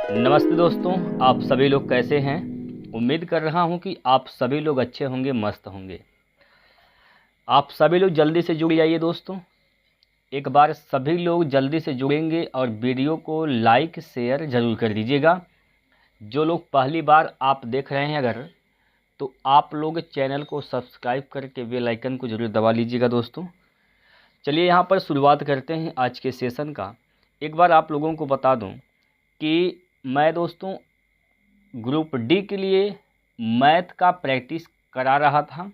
नमस्ते दोस्तों, आप सभी लोग कैसे हैं। उम्मीद कर रहा हूं कि आप सभी लोग अच्छे होंगे, मस्त होंगे। आप सभी लोग जल्दी से जुड़ जाइए दोस्तों। एक बार सभी लोग जल्दी से जुड़ेंगे और वीडियो को लाइक शेयर ज़रूर कर दीजिएगा। जो लोग पहली बार आप देख रहे हैं अगर, तो आप लोग चैनल को सब्सक्राइब करके बेल आइकन को ज़रूर दबा लीजिएगा दोस्तों। चलिए यहाँ पर शुरुआत करते हैं आज के सेशन का। एक बार आप लोगों को बता दूँ कि मैं दोस्तों ग्रुप डी के लिए मैथ का प्रैक्टिस करा रहा था,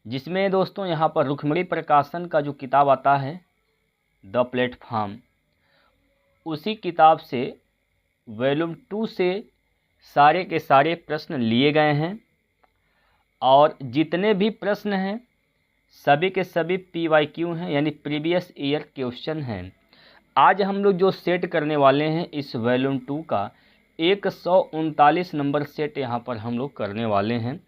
जिसमें दोस्तों यहाँ पर रुक्मिणी प्रकाशन का जो किताब आता है द प्लेटफॉर्म, उसी किताब से वॉल्यूम 2 से सारे के सारे प्रश्न लिए गए हैं और जितने भी प्रश्न हैं सभी के सभी PYQ हैं, यानी प्रीवियस ईयर क्वेश्चन हैं। आज हम लोग जो सेट करने वाले हैं इस वॉल्यूम 2 का 139 नंबर सेट यहाँ पर हम लोग करने वाले हैं।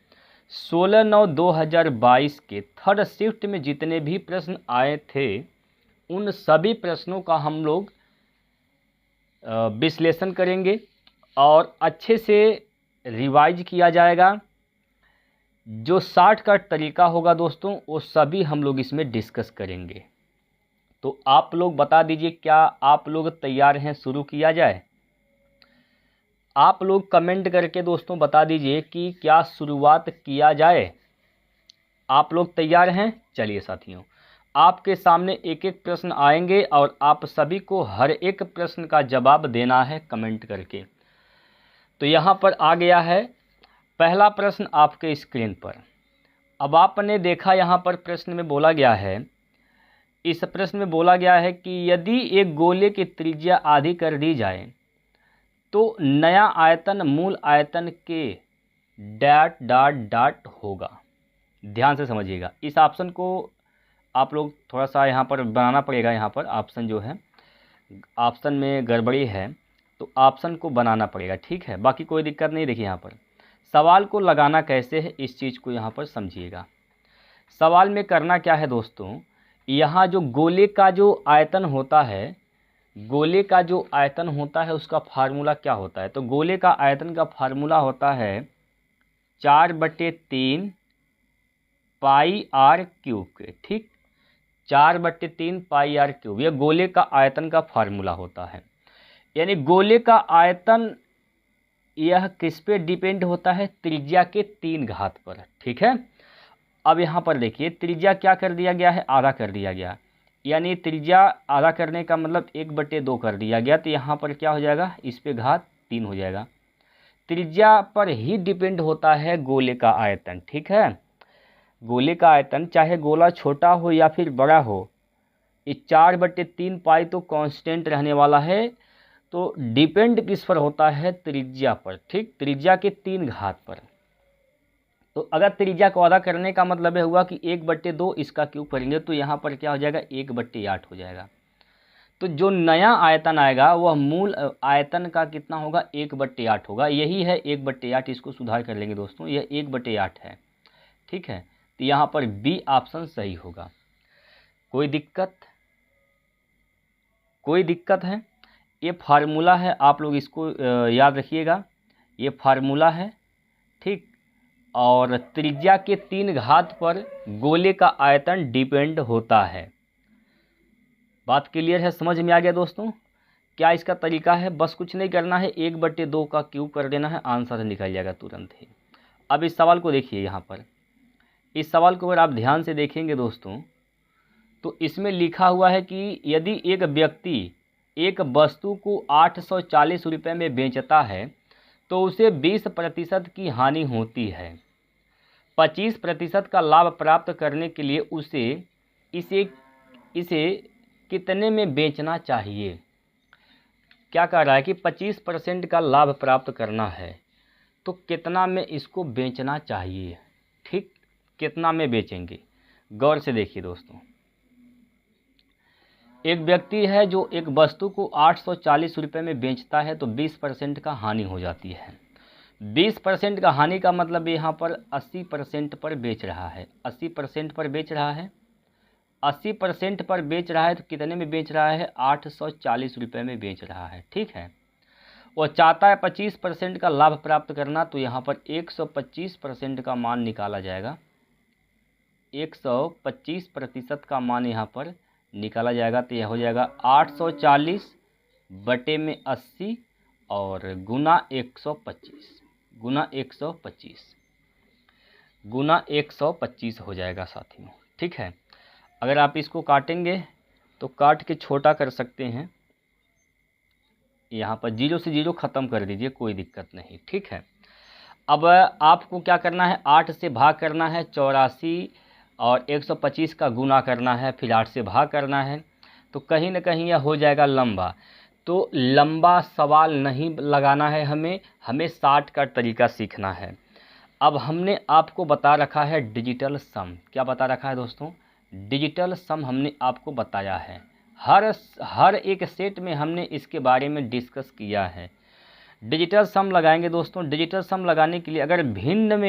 16/9/2022 के थर्ड शिफ्ट में जितने भी प्रश्न आए थे उन सभी प्रश्नों का हम लोग विश्लेषण करेंगे और अच्छे से रिवाइज किया जाएगा। जो शॉर्टकट तरीका होगा दोस्तों वो सभी हम लोग इसमें डिस्कस करेंगे। तो आप लोग बता दीजिए, क्या आप लोग तैयार हैं? शुरू किया जाए। आप लोग कमेंट करके दोस्तों बता दीजिए कि क्या शुरुआत किया जाए। आप लोग तैयार हैं? चलिए साथियों, आपके सामने एक एक प्रश्न आएंगे और आप सभी को हर एक प्रश्न का जवाब देना है कमेंट करके। तो यहाँ पर आ गया है पहला प्रश्न आपके स्क्रीन पर। अब आपने देखा यहाँ पर प्रश्न में बोला गया है, इस प्रश्न में बोला गया है कि यदि एक गोले की त्रिज्या आधी कर दी जाए तो नया आयतन मूल आयतन के डॉट डॉट डॉट होगा। ध्यान से समझिएगा, इस ऑप्शन को आप लोग थोड़ा सा यहाँ पर बनाना पड़ेगा। यहाँ पर ऑप्शन जो है, ऑप्शन में गड़बड़ी है तो ऑप्शन को बनाना पड़ेगा, ठीक है। बाकी कोई दिक्कत नहीं। देखिए यहाँ पर सवाल को लगाना कैसे है, इस चीज़ को यहाँ पर समझिएगा। सवाल में करना क्या है दोस्तों, यहाँ जो गोले का जो आयतन होता है, गोले का जो आयतन होता है उसका फार्मूला क्या होता है? तो गोले का आयतन का फार्मूला होता है 4/3 पाई आर क्यूब के, ठीक। 4/3 पाई आर क्यूब, यह गोले का आयतन का फार्मूला होता है। यानी गोले का आयतन यह किस पे डिपेंड होता है? त्रिज्या के 3 घात पर, ठीक है। अब यहाँ पर देखिए त्रिज्या क्या कर दिया गया है? आधा कर दिया गया। यानी त्रिज्या आधा करने का मतलब 1/2 कर दिया गया। तो यहाँ पर क्या हो जाएगा? इस पे घात 3 हो जाएगा। त्रिज्या पर ही डिपेंड होता है गोले का आयतन, ठीक है। गोले का आयतन चाहे गोला छोटा हो या फिर बड़ा हो, ये 4/3 पाई तो कांस्टेंट रहने वाला है। तो डिपेंड किस पर होता है? त्रिज्या पर, ठीक। त्रिज्या के 3 घात पर। तो अगर त्रिज्या को आधा करने का मतलब है हुआ कि 1/2 इसका क्यूब करेंगे तो यहाँ पर क्या हो जाएगा? 1/8 हो जाएगा। तो जो नया आयतन आएगा वह मूल आयतन का कितना होगा? 1/8 होगा। यही है 1/8, इसको सुधार कर लेंगे दोस्तों, यह 1/8 है, ठीक है। तो यहाँ पर बी ऑप्शन सही होगा। कोई दिक्कत? कोई दिक्कत है? ये फार्मूला है, आप लोग इसको याद रखिएगा। ये फार्मूला है, ठीक। और त्रिज्या के 3 घात पर गोले का आयतन डिपेंड होता है। बात क्लियर है? समझ में आ गया दोस्तों? क्या इसका तरीका है? बस कुछ नहीं करना है, 1/2 का क्यूब कर देना है, आंसर निकल जाएगा तुरंत ही। अब इस सवाल को देखिए, यहाँ पर इस सवाल को अगर आप ध्यान से देखेंगे दोस्तों तो इसमें लिखा हुआ है कि यदि एक व्यक्ति एक वस्तु को 840 रुपये में बेचता है तो उसे 20% की हानि होती है। 25% का लाभ प्राप्त करने के लिए उसे इसे इसे कितने में बेचना चाहिए? क्या कह रहा है कि 25% का लाभ प्राप्त करना है तो कितना में इसको बेचना चाहिए, ठीक। कितना में बेचेंगे? गौर से देखिए दोस्तों, एक व्यक्ति है जो एक वस्तु को 840 रुपये में बेचता है तो 20% का हानि हो जाती है। 20% का हानि का मतलब यहाँ पर 80% पर बेच रहा है। 80% पर बेच रहा है। 80% पर बेच रहा है तो कितने में बेच रहा है? 840 रुपये में बेच रहा है, ठीक है। वो चाहता है 25% का लाभ प्राप्त करना, तो यहाँ पर 125% का मान निकाला जाएगा। 125% का मान यहाँ पर निकाला जाएगा, तो यह हो जाएगा 840 बटे में 80 और गुना 125 गुना 125 हो जाएगा साथियों। ठीक है, अगर आप इसको काटेंगे तो काट के छोटा कर सकते हैं, यहाँ पर 0 से 0 ख़त्म कर दीजिए, कोई दिक्कत नहीं। ठीक है, अब आपको क्या करना है, 8 से भाग करना है, 84 और 125 का गुना करना है, फिर 8 से भाग करना है, तो कहीं ना कहीं यह हो जाएगा लंबा। तो लंबा सवाल नहीं लगाना है, हमें शॉर्ट का तरीका सीखना है। अब हमने आपको बता रखा है डिजिटल सम। क्या बता रखा है दोस्तों? डिजिटल सम हमने आपको बताया है। हर एक सेट में हमने इसके बारे में डिस्कस किया है। डिजिटल सम लगाएंगे दोस्तों। डिजिटल सम लगाने के लिए अगर भिन्न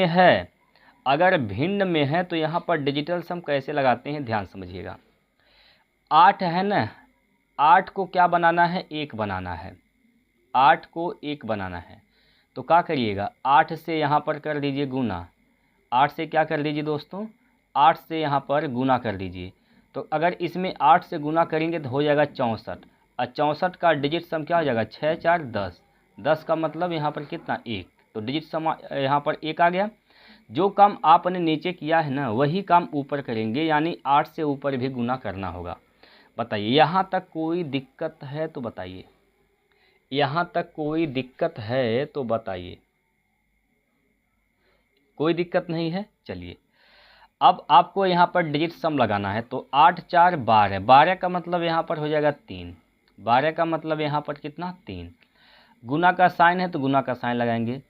में है तो यहाँ पर डिजिटल सम कैसे लगाते हैं, ध्यान समझिएगा। 8 है ना, 8 को क्या बनाना है, 1 बनाना है। 8 को 1 बनाना है, तो क्या करिएगा, 8 से यहाँ पर कर दीजिए गुना। 8 से क्या कर दीजिए दोस्तों, 8 से यहाँ पर गुना कर दीजिए। तो अगर इसमें 8 से गुना करेंगे तो हो जाएगा 64, और 64 का डिजिट सम क्या हो जाएगा, 6 4 10। 10 का मतलब यहाँ पर कितना, 1। तो डिजिट सम यहाँ पर 1 आ गया। जो काम आपने नीचे किया है ना, वही काम ऊपर करेंगे, यानी 8 से ऊपर भी गुना करना होगा। बताइए, यहाँ तक कोई दिक्कत है तो बताइए। यहाँ तक कोई दिक्कत है तो बताइए। कोई दिक्कत नहीं है। चलिए, अब आपको यहाँ पर डिजिट सम लगाना है। तो 8 4 12, 12 का मतलब यहाँ पर हो जाएगा 3। 12 का मतलब यहाँ पर कितना, 3। गुना का साइन है तो गुना का साइन लगाएंगे।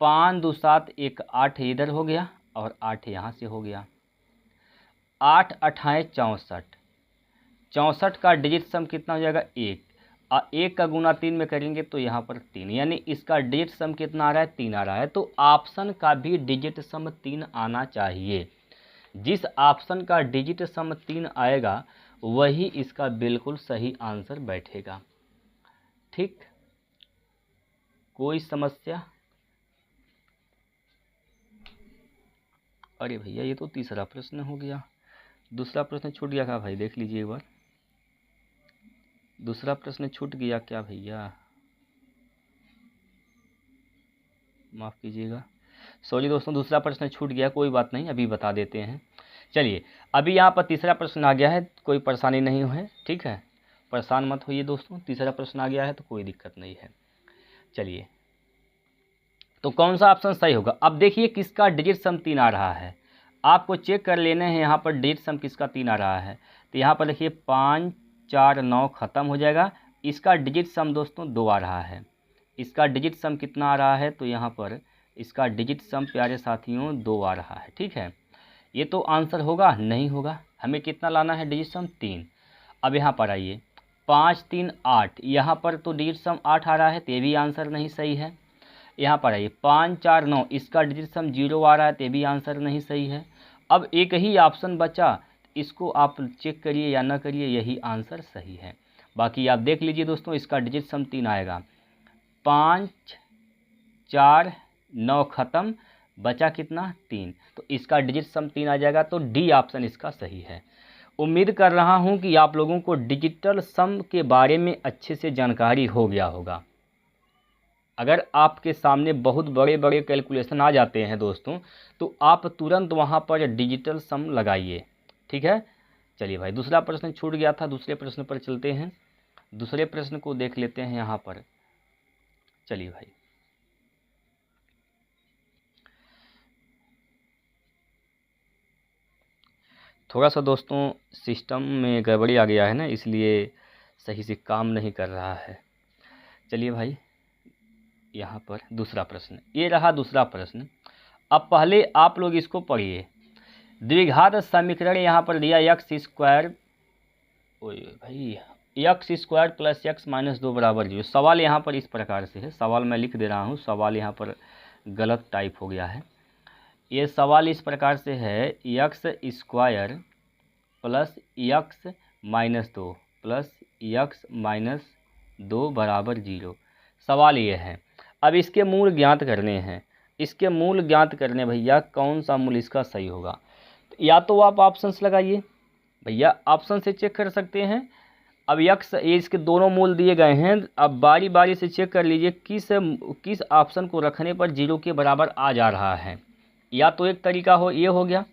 5 2 7 1 8 इधर हो गया और 8 यहाँ से हो गया। 8 8 64, 64 का डिजिट सम कितना हो जाएगा, 1। और 1 का गुना 3 में करेंगे तो यहाँ पर 3, यानी इसका डिजिट सम कितना आ रहा है, 3 आ रहा है। तो ऑप्शन का भी डिजिट सम 3 आना चाहिए। जिस ऑप्शन का डिजिट सम 3 आएगा वही इसका बिल्कुल सही आंसर बैठेगा। ठीक, कोई समस्या? अरे भैया, ये तो तीसरा प्रश्न हो गया। दूसरा प्रश्न छूट गया क्या भाई, देख लीजिए एक बार। दूसरा प्रश्न छूट गया क्या भैया, माफ़ कीजिएगा। सॉरी दोस्तों, दूसरा प्रश्न छूट गया, कोई बात नहीं, अभी बता देते हैं। चलिए, अभी यहाँ पर तीसरा प्रश्न आ गया है, कोई परेशानी नहीं है। ठीक है, परेशान मत होइए दोस्तों, तीसरा प्रश्न आ गया है तो कोई दिक्कत नहीं है। चलिए, तो कौन सा ऑप्शन सही होगा? अब देखिए किसका डिजिट सम 3 आ रहा है, आपको चेक कर लेना है यहाँ पर डिजिट सम किसका 3 आ रहा है। तो यहाँ पर देखिए 5 4 9 ख़त्म हो जाएगा। इसका डिजिट सम दोस्तों 2 आ रहा है। इसका डिजिट सम कितना आ रहा है, तो यहाँ पर इसका डिजिट सम प्यारे साथियों 2 आ रहा है। ठीक है, ये तो आंसर होगा, नहीं होगा। हमें कितना लाना है, डिजिट सम 3। अब यहाँ पर आइए, 5 3 8, यहाँ पर तो डिजिट सम 8 आ रहा है, तो ये भी आंसर नहीं सही है। यहाँ पर आइए, 5 4 9, इसका डिजिट सम 0 आ रहा है, तो ये भी आंसर नहीं सही है। अब एक ही ऑप्शन बचा, इसको आप चेक करिए या ना करिए, यही आंसर सही है। बाकी आप देख लीजिए दोस्तों, इसका डिजिट सम 3 आएगा। 5 4 9 ख़त्म, बचा कितना, 3। तो इसका डिजिट सम 3 आ जाएगा। तो डी ऑप्शन इसका सही है। उम्मीद कर रहा हूं कि आप लोगों को डिजिटल सम के बारे में अच्छे से जानकारी हो गया होगा। अगर आपके सामने बहुत बड़े बड़े कैलकुलेशन आ जाते हैं दोस्तों, तो आप तुरंत वहां पर डिजिटल सम लगाइए। ठीक है, चलिए भाई, दूसरा प्रश्न छूट गया था, दूसरे प्रश्न पर चलते हैं। दूसरे प्रश्न को देख लेते हैं यहाँ पर। चलिए भाई, थोड़ा सा दोस्तों सिस्टम में गड़बड़ी आ गया है ना, इसलिए सही से काम नहीं कर रहा है। चलिए भाई, यहाँ पर दूसरा प्रश्न, ये रहा दूसरा प्रश्न। अब पहले आप लोग इसको पढ़िए। द्विघात समीकरण यहाँ पर दिया एक्स स्क्वायर, ओए भाई, x square plus x minus 2 बराबर 0। सवाल यहाँ पर इस प्रकार से है, सवाल मैं लिख दे रहा हूँ, सवाल यहाँ पर गलत टाइप हो गया है। ये सवाल इस प्रकार से है, x square plus x minus 2 plus x minus 2 बराबर 0। सवाल ये है। अब इसके मूल ज्ञात करने हैं। इसके मूल ज्ञात करने भैया, कौन सा मूल इसका सही होगा। या तो आप ऑप्शंस लगाइए भैया, ऑप्शन से चेक कर सकते हैं। अब यक्स ये इसके दोनों मूल दिए गए हैं। अब बारी बारी से चेक कर लीजिए किस ऑप्शन को रखने पर 0 के बराबर आ जा रहा है। या तो एक तरीका हो ये हो गया,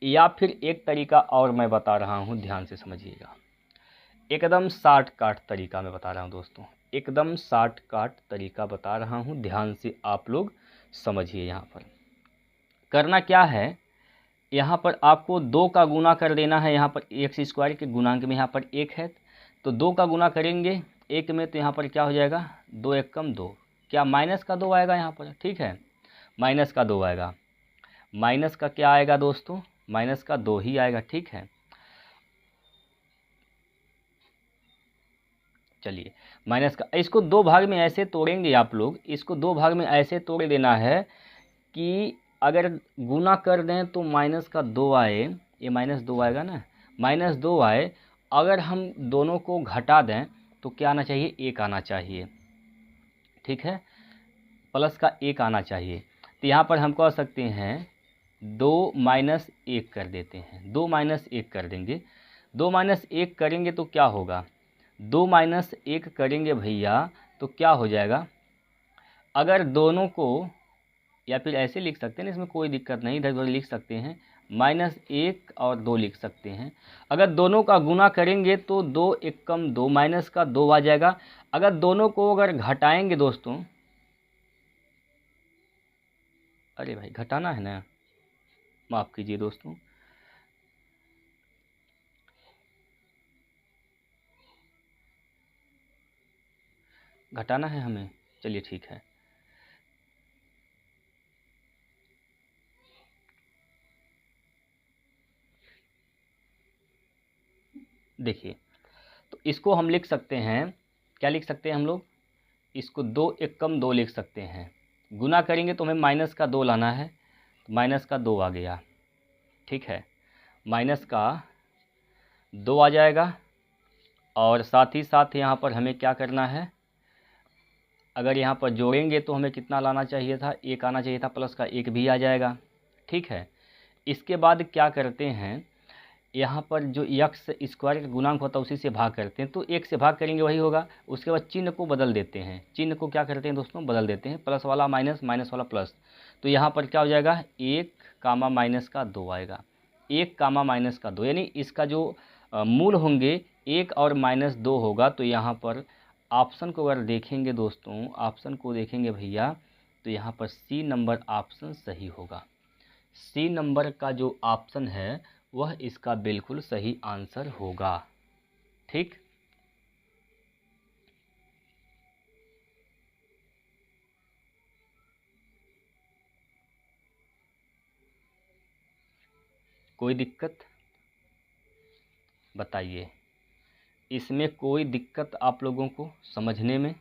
या फिर एक तरीका और मैं बता रहा हूँ, ध्यान से समझिएगा। एकदम शॉर्टकट तरीका मैं बता रहा हूँ दोस्तों, एकदम शॉर्टकट तरीका बता रहा हूँ, ध्यान से आप लोग समझिए। यहाँ पर करना क्या है, यहाँ पर आपको 2 का गुना कर देना है। यहाँ पर एक्स स्क्वायर के गुणांक में यहाँ पर 1 है, तो 2 का गुना करेंगे 1 में, तो यहाँ पर क्या हो जाएगा, 2 1 कम 2, क्या माइनस का 2 आएगा यहाँ पर। ठीक है, माइनस का 2 आएगा। माइनस का क्या आएगा दोस्तों, माइनस का 2 ही आएगा। ठीक है, चलिए माइनस का, इसको 2 भाग में ऐसे तोड़ेंगे आप लोग। इसको 2 भाग में ऐसे तोड़ देना है कि अगर गुना कर दें तो माइनस का 2 आए, ये माइनस 2 आएगा ना, माइनस 2 आए। अगर हम दोनों को घटा दें तो क्या आना चाहिए, 1 आना चाहिए। ठीक है, प्लस का 1 आना चाहिए। तो यहाँ पर हम कह सकते हैं 2 माइनस 1 कर देते हैं, 2 माइनस 1 कर देंगे। 2 माइनस 1 करेंगे तो क्या होगा, 2 माइनस 1 करेंगे भैया तो क्या हो जाएगा, अगर दोनों को, या फिर ऐसे लिख सकते हैं, इसमें कोई दिक्कत नहीं, इधर उधर लिख सकते हैं, -1 और 2 लिख सकते हैं। अगर दोनों का गुना करेंगे तो 2 1 कम 2, माइनस का 2 आ जाएगा। अगर दोनों को अगर घटाएंगे दोस्तों, अरे भाई घटाना है ना, माफ़ कीजिए दोस्तों, घटाना है हमें, चलिए ठीक है। देखिए, तो इसको हम लिख सकते हैं, क्या लिख सकते हैं हम लोग, इसको 2 1 कम 2 लिख सकते हैं। गुना करेंगे तो हमें माइनस का 2 लाना है, तो माइनस का 2 आ गया। ठीक है, माइनस का 2 आ जाएगा। और साथ ही साथ यहाँ पर हमें क्या करना है, अगर यहाँ पर जोड़ेंगे तो हमें कितना लाना चाहिए था, 1 आना चाहिए था, प्लस का 1 भी आ जाएगा। ठीक है, इसके बाद क्या करते हैं, यहाँ पर जो यक्स स्क्वायर का गुणांक होता है उसी से भाग करते हैं, तो 1 से भाग करेंगे वही होगा। उसके बाद चिन्ह को बदल देते हैं, चिन्ह को क्या करते हैं दोस्तों, बदल देते हैं, प्लस वाला माइनस, माइनस वाला प्लस। तो यहाँ पर क्या हो जाएगा, 1 कामा माइनस का 2 आएगा, 1 कामा माइनस का 2, यानी इसका जो मूल होंगे 1 और -2 होगा। तो यहाँ पर ऑप्शन को अगर देखेंगे दोस्तों, ऑप्शन को देखेंगे भैया, तो यहाँ पर सी नंबर ऑप्शन सही होगा। सी नंबर का जो ऑप्शन है वह इसका बिल्कुल सही आंसर होगा। ठीक, कोई दिक्कत बताइए, इसमें कोई दिक्कत आप लोगों को समझने में।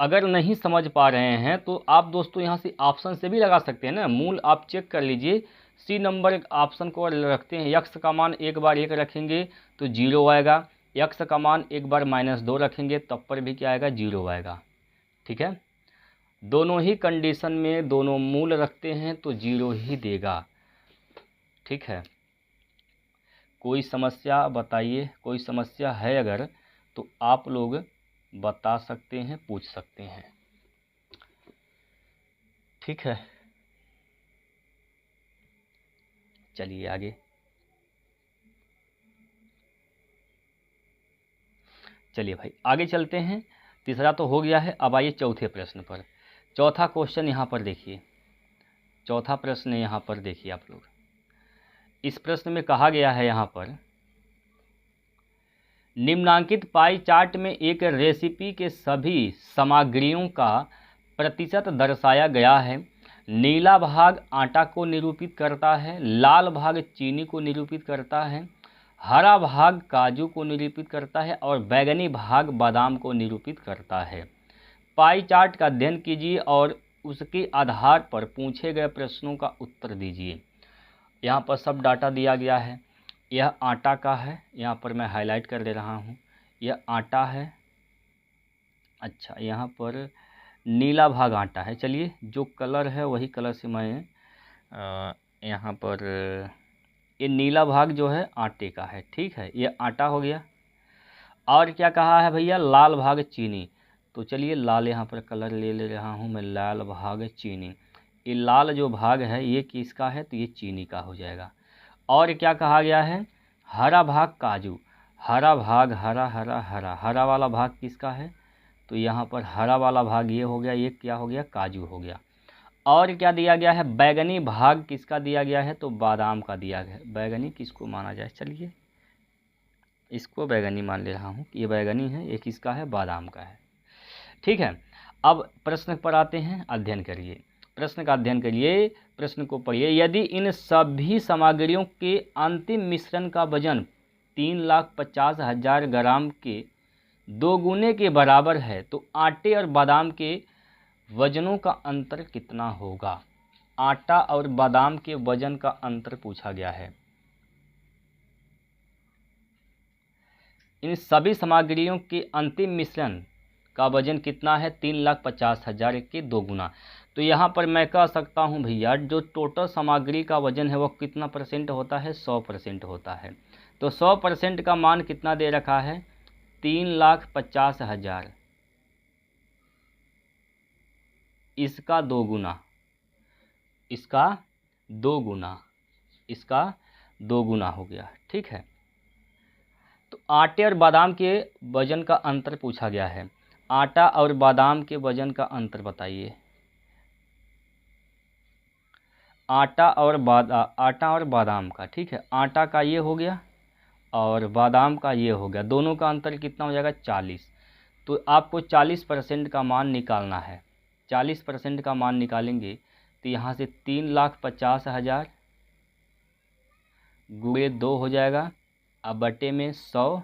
अगर नहीं समझ पा रहे हैं तो आप दोस्तों यहाँ से ऑप्शन से भी लगा सकते हैं ना, मूल आप चेक कर लीजिए। सी नंबर ऑप्शन को रखते हैं, यक्स का मान एक बार 1 रखेंगे तो 0 आएगा, यक्स का मान एक बार -2 रखेंगे तब पर भी क्या आएगा, 0 आएगा। ठीक है, दोनों ही कंडीशन में दोनों मूल रखते हैं तो 0 ही देगा। ठीक है, कोई समस्या बताइए, कोई समस्या है अगर तो आप लोग बता सकते हैं, पूछ सकते हैं। ठीक है, चलिए आगे, चलिए भाई आगे चलते हैं। तीसरा तो हो गया है, अब आइए चौथे प्रश्न पर। चौथा क्वेश्चन यहाँ पर देखिए, चौथा प्रश्न यहाँ पर देखिए आप लोग। इस प्रश्न में कहा गया है यहाँ पर, निम्नांकित पाई चार्ट में एक रेसिपी के सभी सामग्रियों का प्रतिशत दर्शाया गया है। नीला भाग आटा को निरूपित करता है, लाल भाग चीनी को निरूपित करता है, हरा भाग काजू को निरूपित करता है और बैंगनी भाग बादाम को निरूपित करता है। पाई चार्ट का अध्ययन कीजिए और उसके आधार पर पूछे गए प्रश्नों का उत्तर दीजिए। यहाँ पर सब डाटा दिया गया है। यह आटा का है, यहाँ पर मैं हाईलाइट कर दे रहा हूँ, यह आटा है, अच्छा, यहाँ पर नीला भाग आटा है। चलिए जो कलर है वही कलर से मैं यहाँ पर ये नीला भाग जो है आटे का है, ठीक है, ये आटा हो गया। और क्या कहा है भैया, लाल भाग चीनी। तो चलिए लाल यहाँ पर कलर ले रहा हूँ मैं, लाल भाग चीनी। ये लाल जो भाग है ये किसका है, तो ये चीनी का हो जाएगा। और क्या कहा गया है, हरा भाग काजू। हरा भाग, हरा हरा हरा, हरा वाला भाग किसका है, तो यहाँ पर हरा वाला भाग ये हो गया, ये क्या हो गया, काजू हो गया। और क्या दिया गया है, बैगनी भाग किसका दिया गया है, तो बादाम का दिया गया है। बैगनी किसको माना जाए, चलिए इसको बैगनी मान ले रहा हूँ कि ये बैगनी है, ये किसका है, बादाम का है, ठीक है। अब प्रश्न पर आते हैं, अध्ययन करिए, प्रश्न का अध्ययन करिए, प्रश्न को पढ़िए। यदि इन सभी सामग्रियों के अंतिम मिश्रण का वजन 3,50,000 ग्राम के 2 गुने के बराबर है तो आटे और बादाम के वजनों का अंतर कितना होगा। आटा और बादाम के वजन का अंतर पूछा गया है। इन सभी सामग्रियों के अंतिम मिश्रण का वजन कितना है, 3,50,000 के 2 गुना। तो यहाँ पर मैं कह सकता हूँ भैया, जो टोटल सामग्री का वजन है वो कितना परसेंट होता है, 100% होता है। तो 100% का मान कितना दे रखा है, 3,50,000, इसका 2 गुना, इसका 2 गुना, इसका 2 गुना हो गया, ठीक है। तो आटे और बादाम के वजन का अंतर पूछा गया है। आटा और बादाम के वजन का अंतर बताइए। आटा और बादाम का, ठीक है, आटा का ये हो गया और बादाम का ये हो गया, दोनों का अंतर कितना हो जाएगा, 40। तो आपको 40% का मान निकालना है। 40% का मान निकालेंगे तो यहाँ से 3,50,000 गुणे 2 हो जाएगा, अब बटे में 100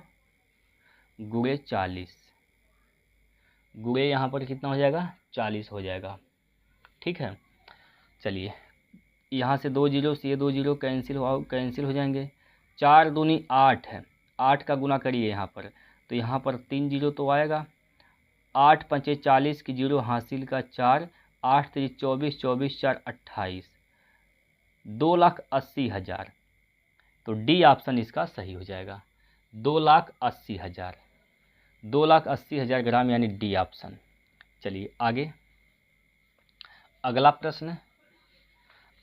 गुणे 40, गुणे यहाँ पर कितना हो जाएगा, 40 हो जाएगा, ठीक है। चलिए यहाँ से 2 जीरो से ये 2 जीरो कैंसिल हो जाएंगे। 4 दूनी 8 है, 8 का गुना करिए यहाँ पर, तो यहाँ पर 3 जीरो तो आएगा। 8 पंचे 40 की जीरो हासिल का 4, 8 3 24, 24 4 28, 2,80,000। तो डी ऑप्शन इसका सही हो जाएगा, 2,80,000, 2,80,000 ग्राम यानी डी ऑप्शन। चलिए आगे अगला प्रश्न,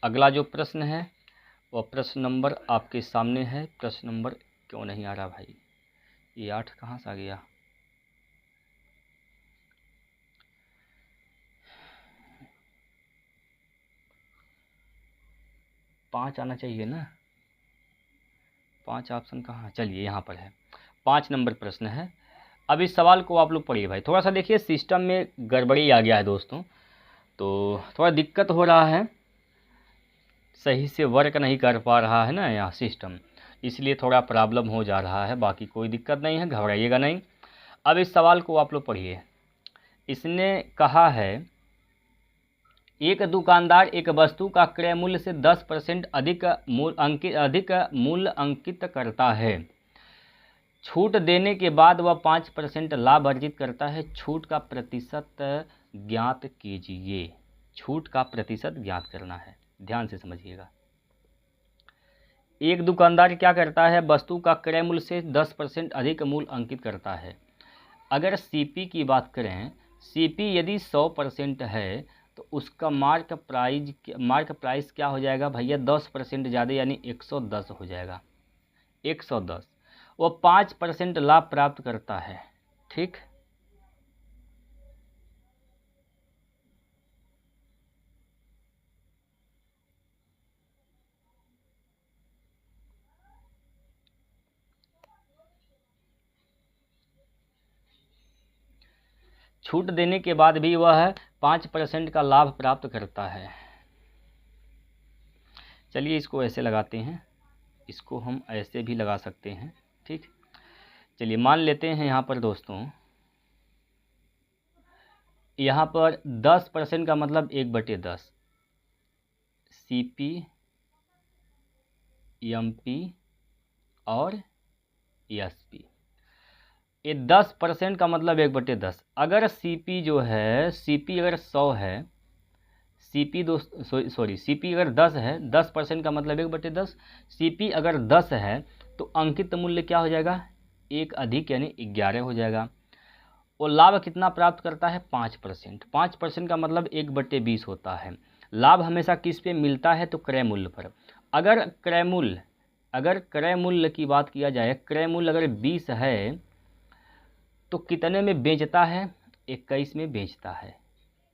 अगला जो प्रश्न है वह प्रश्न नंबर आपके सामने है। प्रश्न नंबर क्यों नहीं आ रहा भाई, ये 8 कहाँ से आ गया, पाँच आना चाहिए ना, 5 ऑप्शन कहाँ, चलिए यहाँ पर है, 5 नंबर प्रश्न है। अब इस सवाल को आप लोग पढ़िए भाई, थोड़ा सा देखिए सिस्टम में गड़बड़ी आ गया है दोस्तों, तो थोड़ा दिक्कत हो रहा है, सही से वर्क नहीं कर पा रहा है ना यहाँ सिस्टम, इसलिए थोड़ा प्रॉब्लम हो जा रहा है, बाकी कोई दिक्कत नहीं है, घबराइएगा नहीं। अब इस सवाल को आप लोग पढ़िए। इसने कहा है एक दुकानदार एक वस्तु का क्रय मूल्य से 10% अधिक मूल्य अंकित करता है। छूट देने के बाद वह 5% लाभ अर्जित करता है। छूट का प्रतिशत ज्ञात कीजिए। छूट का प्रतिशत ज्ञात करना है, ध्यान से समझिएगा। एक दुकानदार क्या करता है, वस्तु का क्रय मूल्य से 10% अधिक मूल्य अंकित करता है। अगर सीपी की बात करें, सीपी यदि 100% है तो उसका मार्क प्राइस क्या हो जाएगा भैया, 10% ज़्यादा यानी 110 हो जाएगा, 110। वो 5% लाभ प्राप्त करता है, ठीक। छूट देने के बाद भी वह 5% का लाभ प्राप्त करता है। चलिए इसको ऐसे लगाते हैं, इसको हम ऐसे भी लगा सकते हैं, ठीक। चलिए मान लेते हैं यहाँ पर दोस्तों, यहाँ पर 10% का मतलब 1/10, CP MP और SP। ये 10% का मतलब 1/10। अगर CP जो है, CP अगर 100 है, CP CP अगर 10 है, 10% का मतलब 1/10। CP अगर 10 है तो अंकित मूल्य क्या हो जाएगा, 1 अधिक यानी 11 हो जाएगा। और लाभ कितना प्राप्त करता है, 5%। 5% का मतलब 1/20 होता है। लाभ हमेशा किस पे मिलता है, तो क्रय मूल्य पर। अगर क्रय मूल्य की बात किया जाए, क्रय मूल्य अगर 20 है तो कितने में बेचता है, 21 में बेचता है।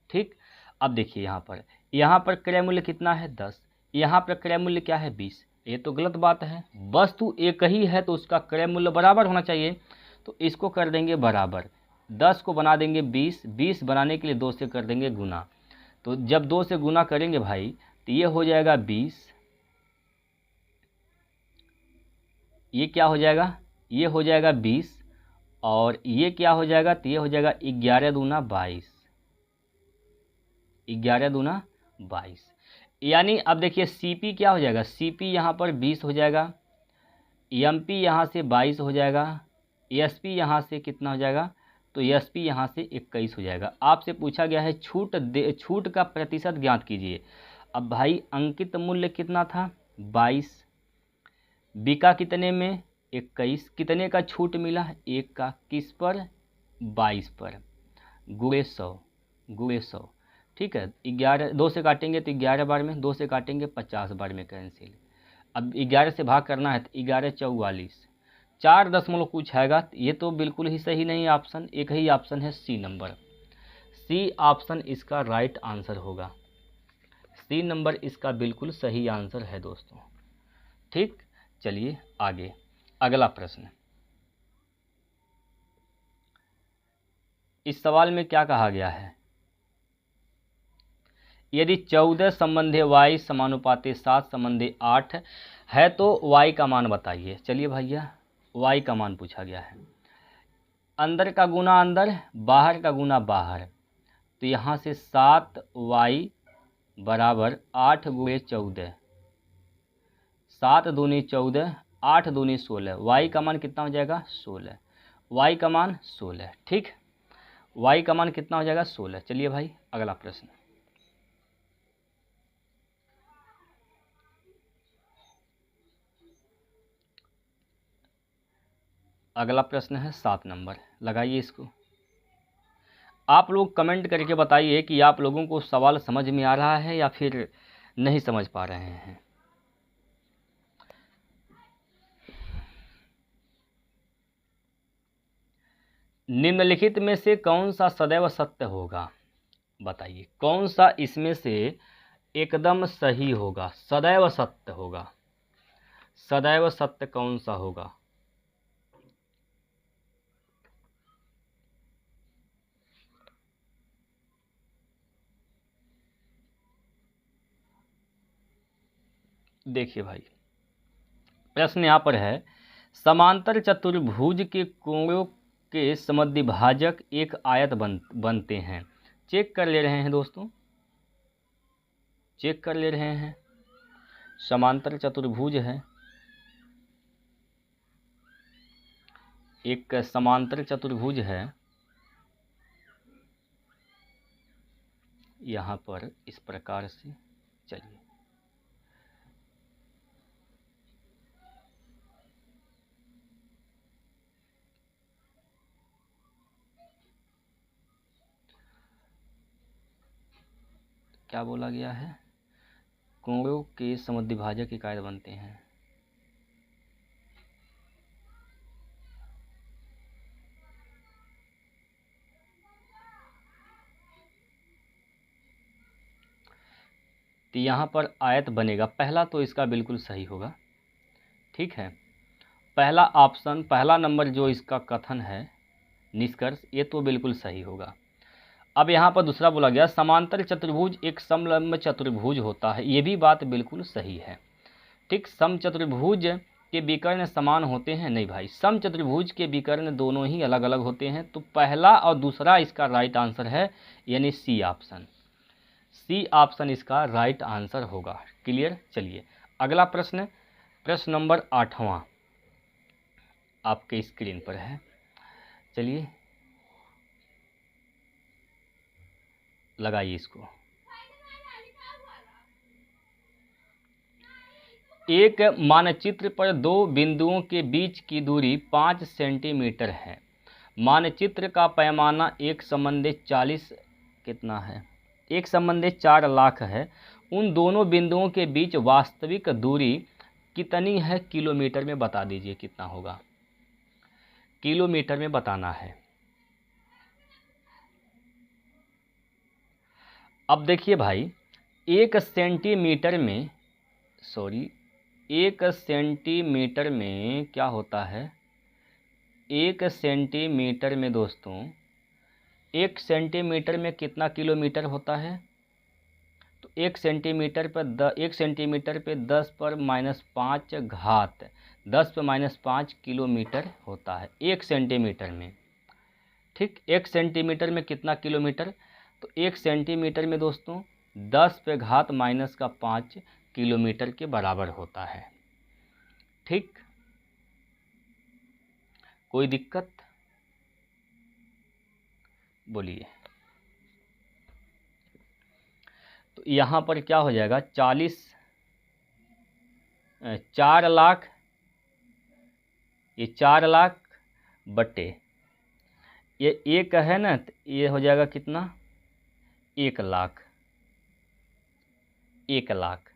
ठीक, अब देखिए यहाँ पर क्रय मूल्य कितना है, 10। यहाँ पर क्रय मूल्य क्या है, 20। ये तो गलत बात है, वस्तु एक ही है तो उसका क्रय मूल्य बराबर होना चाहिए। तो इसको कर देंगे बराबर, 10 को बना देंगे 20, 20 बनाने के लिए 2 से कर देंगे गुना। तो जब 2 से गुना करेंगे भाई तो ये हो जाएगा 20, ये क्या हो जाएगा, ये हो जाएगा 20, और ये क्या हो जाएगा, तो ये हो जाएगा 11 दूना 22, 11 दूना 22। यानी अब देखिए CP क्या हो जाएगा, CP यहाँ पर 20 हो जाएगा, MP यहाँ से 22 हो जाएगा, SP यहाँ से कितना हो जाएगा, तो SP यहाँ से 21 हो जाएगा। आपसे पूछा गया है छूट का प्रतिशत ज्ञात कीजिए। अब भाई अंकित मूल्य कितना था, 22, बिका कितने में, 21, कितने का छूट मिला, 1 का, किस पर, 22 पर, गुणे 100। ठीक है, 11, 2 से काटेंगे तो 11 बार में, 2 से काटेंगे 50 बार में कैंसिल। अब 11 से भाग करना है तो 11 44, 4 दशमलव कुछ आएगा। ये तो बिल्कुल ही सही नहीं ऑप्शन, एक ही ऑप्शन है C नंबर। C ऑप्शन इसका राइट आंसर होगा। C नंबर इसका बिल्कुल सही आंसर है दोस्तों। ठीक, चलिए आगे अगला प्रश्न। इस सवाल में क्या कहा गया है, यदि 14 संबंधे y समानुपाते 7 संबंधे 8 है तो y का मान बताइए। चलिए भैया, y का मान पूछा गया है। अंदर का गुना अंदर, बाहर का गुना बाहर, तो यहाँ से 7y बराबर 8 गुणे 14, 7 दूनी 14, 8 दूनी 16, y का मान कितना हो जाएगा, 16, y का मान 16। ठीक, y का मान कितना हो जाएगा, 16। चलिए भाई अगला प्रश्न। अगला प्रश्न है 7 नंबर, लगाइए इसको। आप लोग कमेंट करके बताइए कि आप लोगों को सवाल समझ में आ रहा है या फिर नहीं समझ पा रहे हैं। निम्नलिखित में से कौन सा सदैव सत्य होगा, बताइए कौन सा इसमें से एकदम सही होगा, सदैव सत्य होगा। सदैव सत्य कौन सा होगा, देखिए भाई प्रश्न यहाँ पर है, समांतर चतुर्भुज के कोणों के समद्विभाजक एक आयत बनते हैं। चेक कर ले रहे हैं दोस्तों, चेक कर ले रहे हैं। समांतर चतुर्भुज है, एक समांतर चतुर्भुज है, यहाँ पर इस प्रकार से। चलिए क्या बोला गया है, कोणों के समद्विभाजक एक आयत बनते हैं। तो यहाँ पर आयत बनेगा, पहला तो इसका बिल्कुल सही होगा। ठीक है, पहला ऑप्शन, पहला नंबर जो इसका कथन है, निष्कर्ष, ये तो बिल्कुल सही होगा। अब यहाँ पर दूसरा बोला गया, समांतर चतुर्भुज एक समलंब चतुर्भुज होता है, ये भी बात बिल्कुल सही है। ठीक, समचतुर्भुज के विकर्ण समान होते हैं, नहीं भाई, समचतुर्भुज के विकर्ण दोनों ही अलग अलग होते हैं। तो पहला और दूसरा इसका राइट आंसर है, यानी C ऑप्शन। C ऑप्शन इसका राइट आंसर होगा। क्लियर, चलिए अगला प्रश्न, प्रश्न नंबर 8वां आपके स्क्रीन पर है। चलिए लगाइए इसको। एक मानचित्र पर दो बिंदुओं के बीच की दूरी 5 सेंटीमीटर है। मानचित्र का पैमाना 1/40 कितना है? 1/4 लाख है। उन दोनों बिंदुओं के बीच वास्तविक दूरी कितनी है? किलोमीटर में बता दीजिए कितना होगा। किलोमीटर में बताना है। अब देखिए भाई, 1 सेंटीमीटर में क्या होता है? 1 सेंटीमीटर में दोस्तों, 1 सेंटीमीटर में कितना किलोमीटर होता है? तो 1 सेंटीमीटर पे 10 पर -5 घात 10 पे -5 किलोमीटर होता है 1 सेंटीमीटर में। ठीक, 1 सेंटीमीटर में कितना किलोमीटर? तो 1 सेंटीमीटर में दोस्तों 10 पे घात -5 किलोमीटर के बराबर होता है। ठीक, कोई दिक्कत? बोलिए। तो यहाँ पर क्या हो जाएगा? 4 लाख, ये 4 लाख बटे ये 1 है ना, तो ये हो जाएगा कितना? 1 लाख। 1 लाख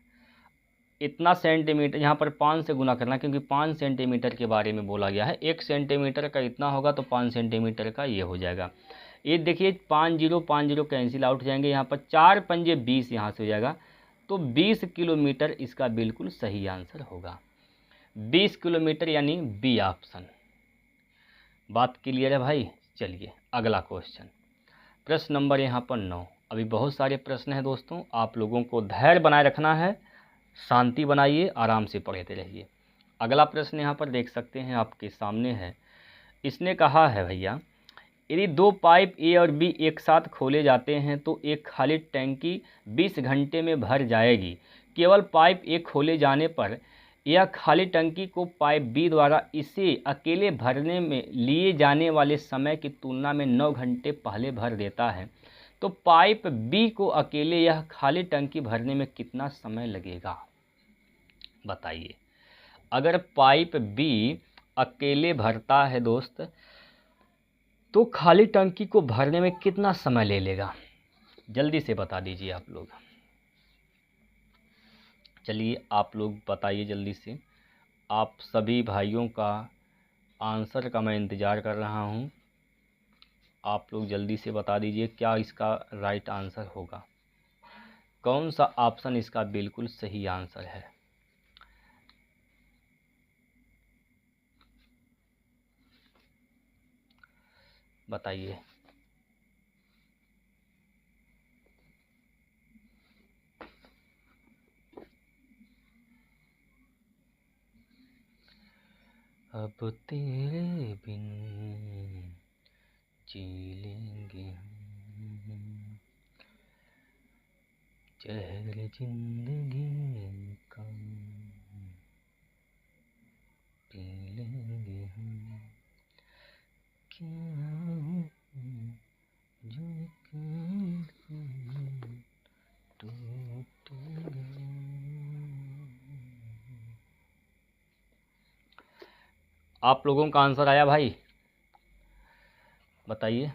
इतना सेंटीमीटर, यहाँ पर 5 से गुना करना क्योंकि 5 सेंटीमीटर के बारे में बोला गया है। 1 सेंटीमीटर का इतना होगा तो 5 सेंटीमीटर का ये हो जाएगा। ये देखिए 5 0 कैंसिल आउट जाएंगे। यहाँ पर 4 पंजे 20 यहाँ से हो जाएगा। तो 20 किलोमीटर इसका बिल्कुल सही आंसर होगा। 20 किलोमीटर यानी बी ऑप्शन। बात क्लियर है भाई? चलिए अगला क्वेश्चन, प्रश्न नंबर यहाँ पर 9। अभी बहुत सारे प्रश्न हैं दोस्तों, आप लोगों को धैर्य बनाए रखना है, शांति बनाइए, आराम से पढ़ते रहिए। अगला प्रश्न यहाँ पर देख सकते हैं, आपके सामने है। इसने कहा है भैया, यदि 2 पाइप ए और बी एक साथ खोले जाते हैं तो एक खाली टैंकी 20 घंटे में भर जाएगी। केवल पाइप ए खोले जाने पर यह खाली टंकी को पाइप बी द्वारा इसे अकेले भरने में लिए जाने वाले समय की तुलना में 9 घंटे पहले भर देता है। तो पाइप बी को अकेले यह खाली टंकी भरने में कितना समय लगेगा? बताइए। अगर पाइप बी अकेले भरता है दोस्त, तो खाली टंकी को भरने में कितना समय ले लेगा? जल्दी से बता दीजिए आप लोग। चलिए आप लोग बताइए जल्दी से। आप सभी भाइयों का आंसर का मैं इंतज़ार कर रहा हूँ। आप लोग जल्दी से बता दीजिए क्या इसका राइट आंसर होगा। कौन सा ऑप्शन इसका बिल्कुल सही आंसर है? बताइए। अब तेरे बिन जी लेंगे हम, जहर जिंदगी का पी लेंगे हम, क्या जो टूट गया। आप लोगों का आंसर आया भाई? बताइए,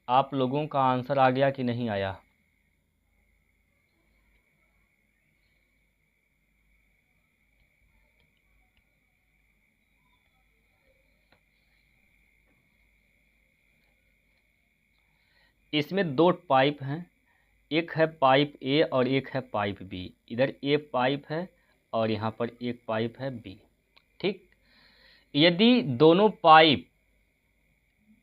आप लोगों का आंसर आ गया कि नहीं आया? इसमें 2 पाइप हैं, एक है पाइप ए और एक है पाइप बी। इधर ए पाइप है और यहाँ पर एक पाइप है बी। ठीक, यदि दोनों पाइप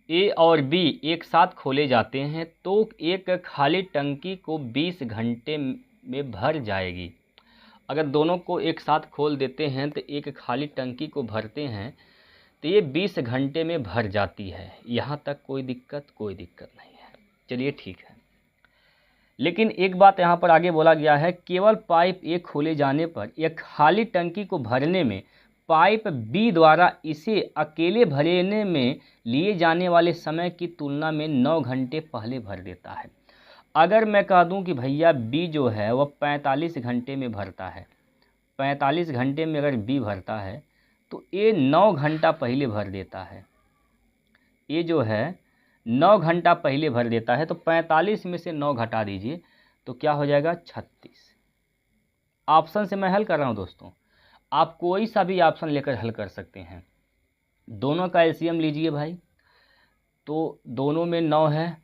ए और बी एक साथ खोले जाते हैं तो एक खाली टंकी को 20 घंटे में भर जाएगी। अगर दोनों को एक साथ खोल देते हैं तो एक खाली टंकी को भरते हैं तो ये 20 घंटे में भर जाती है। यहाँ तक कोई दिक्कत? कोई दिक्कत नहीं है। चलिए ठीक है, लेकिन एक बात यहाँ पर आगे बोला गया है, केवल पाइप ए खोले जाने पर एक खाली टंकी को भरने में पाइप बी द्वारा इसे अकेले भरने में लिए जाने वाले समय की तुलना में 9 घंटे पहले भर देता है। अगर मैं कह दूं कि भैया बी जो है वह 45 घंटे में भरता है, 45 घंटे में अगर बी भरता है तो ये 9 घंटा पहले भर देता है, ये जो है 9 घंटा पहले भर देता है, तो 45 में से 9 घटा दीजिए तो क्या हो जाएगा 36। ऑप्शन से मैं हल कर रहा हूँ दोस्तों, आप कोई सा भी ऑप्शन लेकर हल कर सकते हैं। दोनों का एलसीएम लीजिए भाई, तो दोनों में 9 है,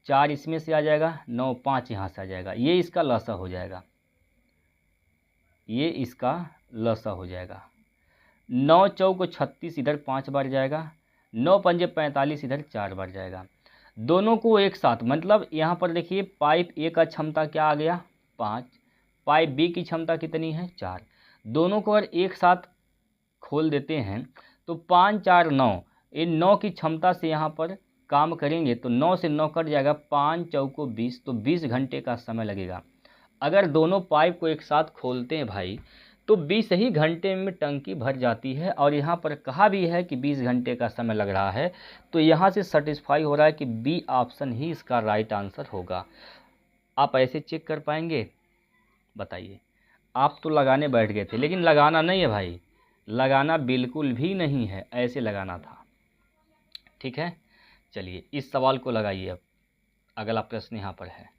4 इसमें से आ जाएगा, 9 5 यहाँ से आ जाएगा, ये इसका लसा हो जाएगा, ये इसका लसा हो जाएगा। 9 चौको 36 इधर 5 बार जाएगा, 9 पंजे 45 इधर 4 बार जाएगा। दोनों को एक साथ, मतलब यहाँ पर देखिए पाइप ए का क्षमता क्या आ गया 5, पाइप बी की क्षमता कितनी है 4। दोनों को अगर एक साथ खोल देते हैं तो 5 4 9, इन 9 की क्षमता से यहाँ पर काम करेंगे तो 9 से 9 कट जाएगा, 5 चौको 20, तो 20 घंटे का समय लगेगा। अगर दोनों पाइप को एक साथ खोलते हैं भाई तो 20 ही घंटे में टंकी भर जाती है। और यहाँ पर कहा भी है कि 20 घंटे का समय लग रहा है, तो यहाँ से सेटिस्फाई हो रहा है कि बी ऑप्शन ही इसका राइट आंसर होगा। आप ऐसे चेक कर पाएंगे बताइए? आप तो लगाने बैठ गए थे, लेकिन लगाना नहीं है भाई, लगाना बिल्कुल भी नहीं है, ऐसे लगाना था। ठीक है, चलिए इस सवाल को लगाइए। अब अगला प्रश्न यहाँ पर है,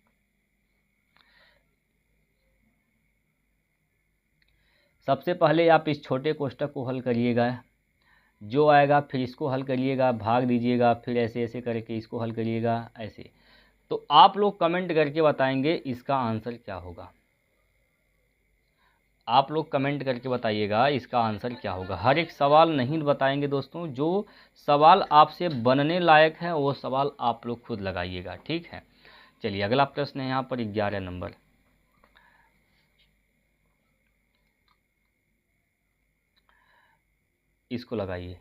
सबसे पहले आप इस छोटे कोष्ठक को हल करिएगा, जो आएगा फिर इसको हल करिएगा, भाग दीजिएगा, फिर ऐसे ऐसे करके इसको हल करिएगा ऐसे। तो आप लोग कमेंट करके बताएंगे इसका आंसर क्या होगा, आप लोग कमेंट करके बताइएगा इसका आंसर क्या होगा। हर एक सवाल नहीं बताएंगे दोस्तों, जो सवाल आपसे बनने लायक है वो सवाल आप लोग खुद लगाइएगा। ठीक है, चलिए अगला प्रश्न है यहाँ पर 11 नंबर। इसको लगाइए।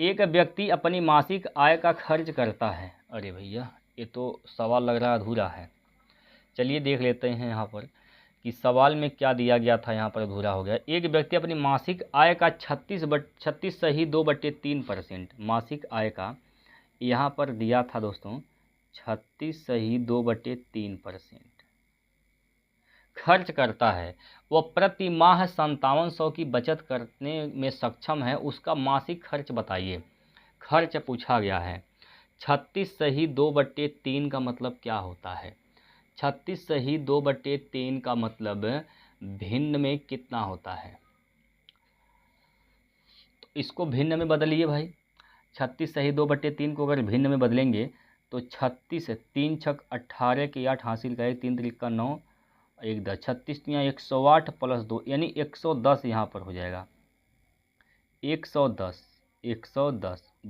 एक व्यक्ति अपनी मासिक आय का खर्च करता है, अरे भैया ये तो सवाल लग रहा अधूरा है। चलिए देख लेते हैं यहाँ पर कि सवाल में क्या दिया गया था, यहाँ पर अधूरा हो गया। एक व्यक्ति अपनी मासिक आय का 36 सही 2/3% मासिक आय का यहाँ पर दिया था दोस्तों 36 सही 2/3% खर्च करता है, वह प्रति माह 5700 की बचत करने में सक्षम है, उसका मासिक खर्च बताइए। खर्च पूछा गया है। 36 सही 2/3 का मतलब क्या होता है? 36 सही 2/3 का मतलब भिन्न में कितना होता है? तो इसको भिन्न में बदलिए भाई। 36 सही 2/3 को अगर भिन्न में बदलेंगे तो 36 3 छक 18 के 8 हासिल करें, 3 3 का 9 1 10, 36 यहाँ 108 प्लस 2 यानी 110 यहाँ पर हो जाएगा। 110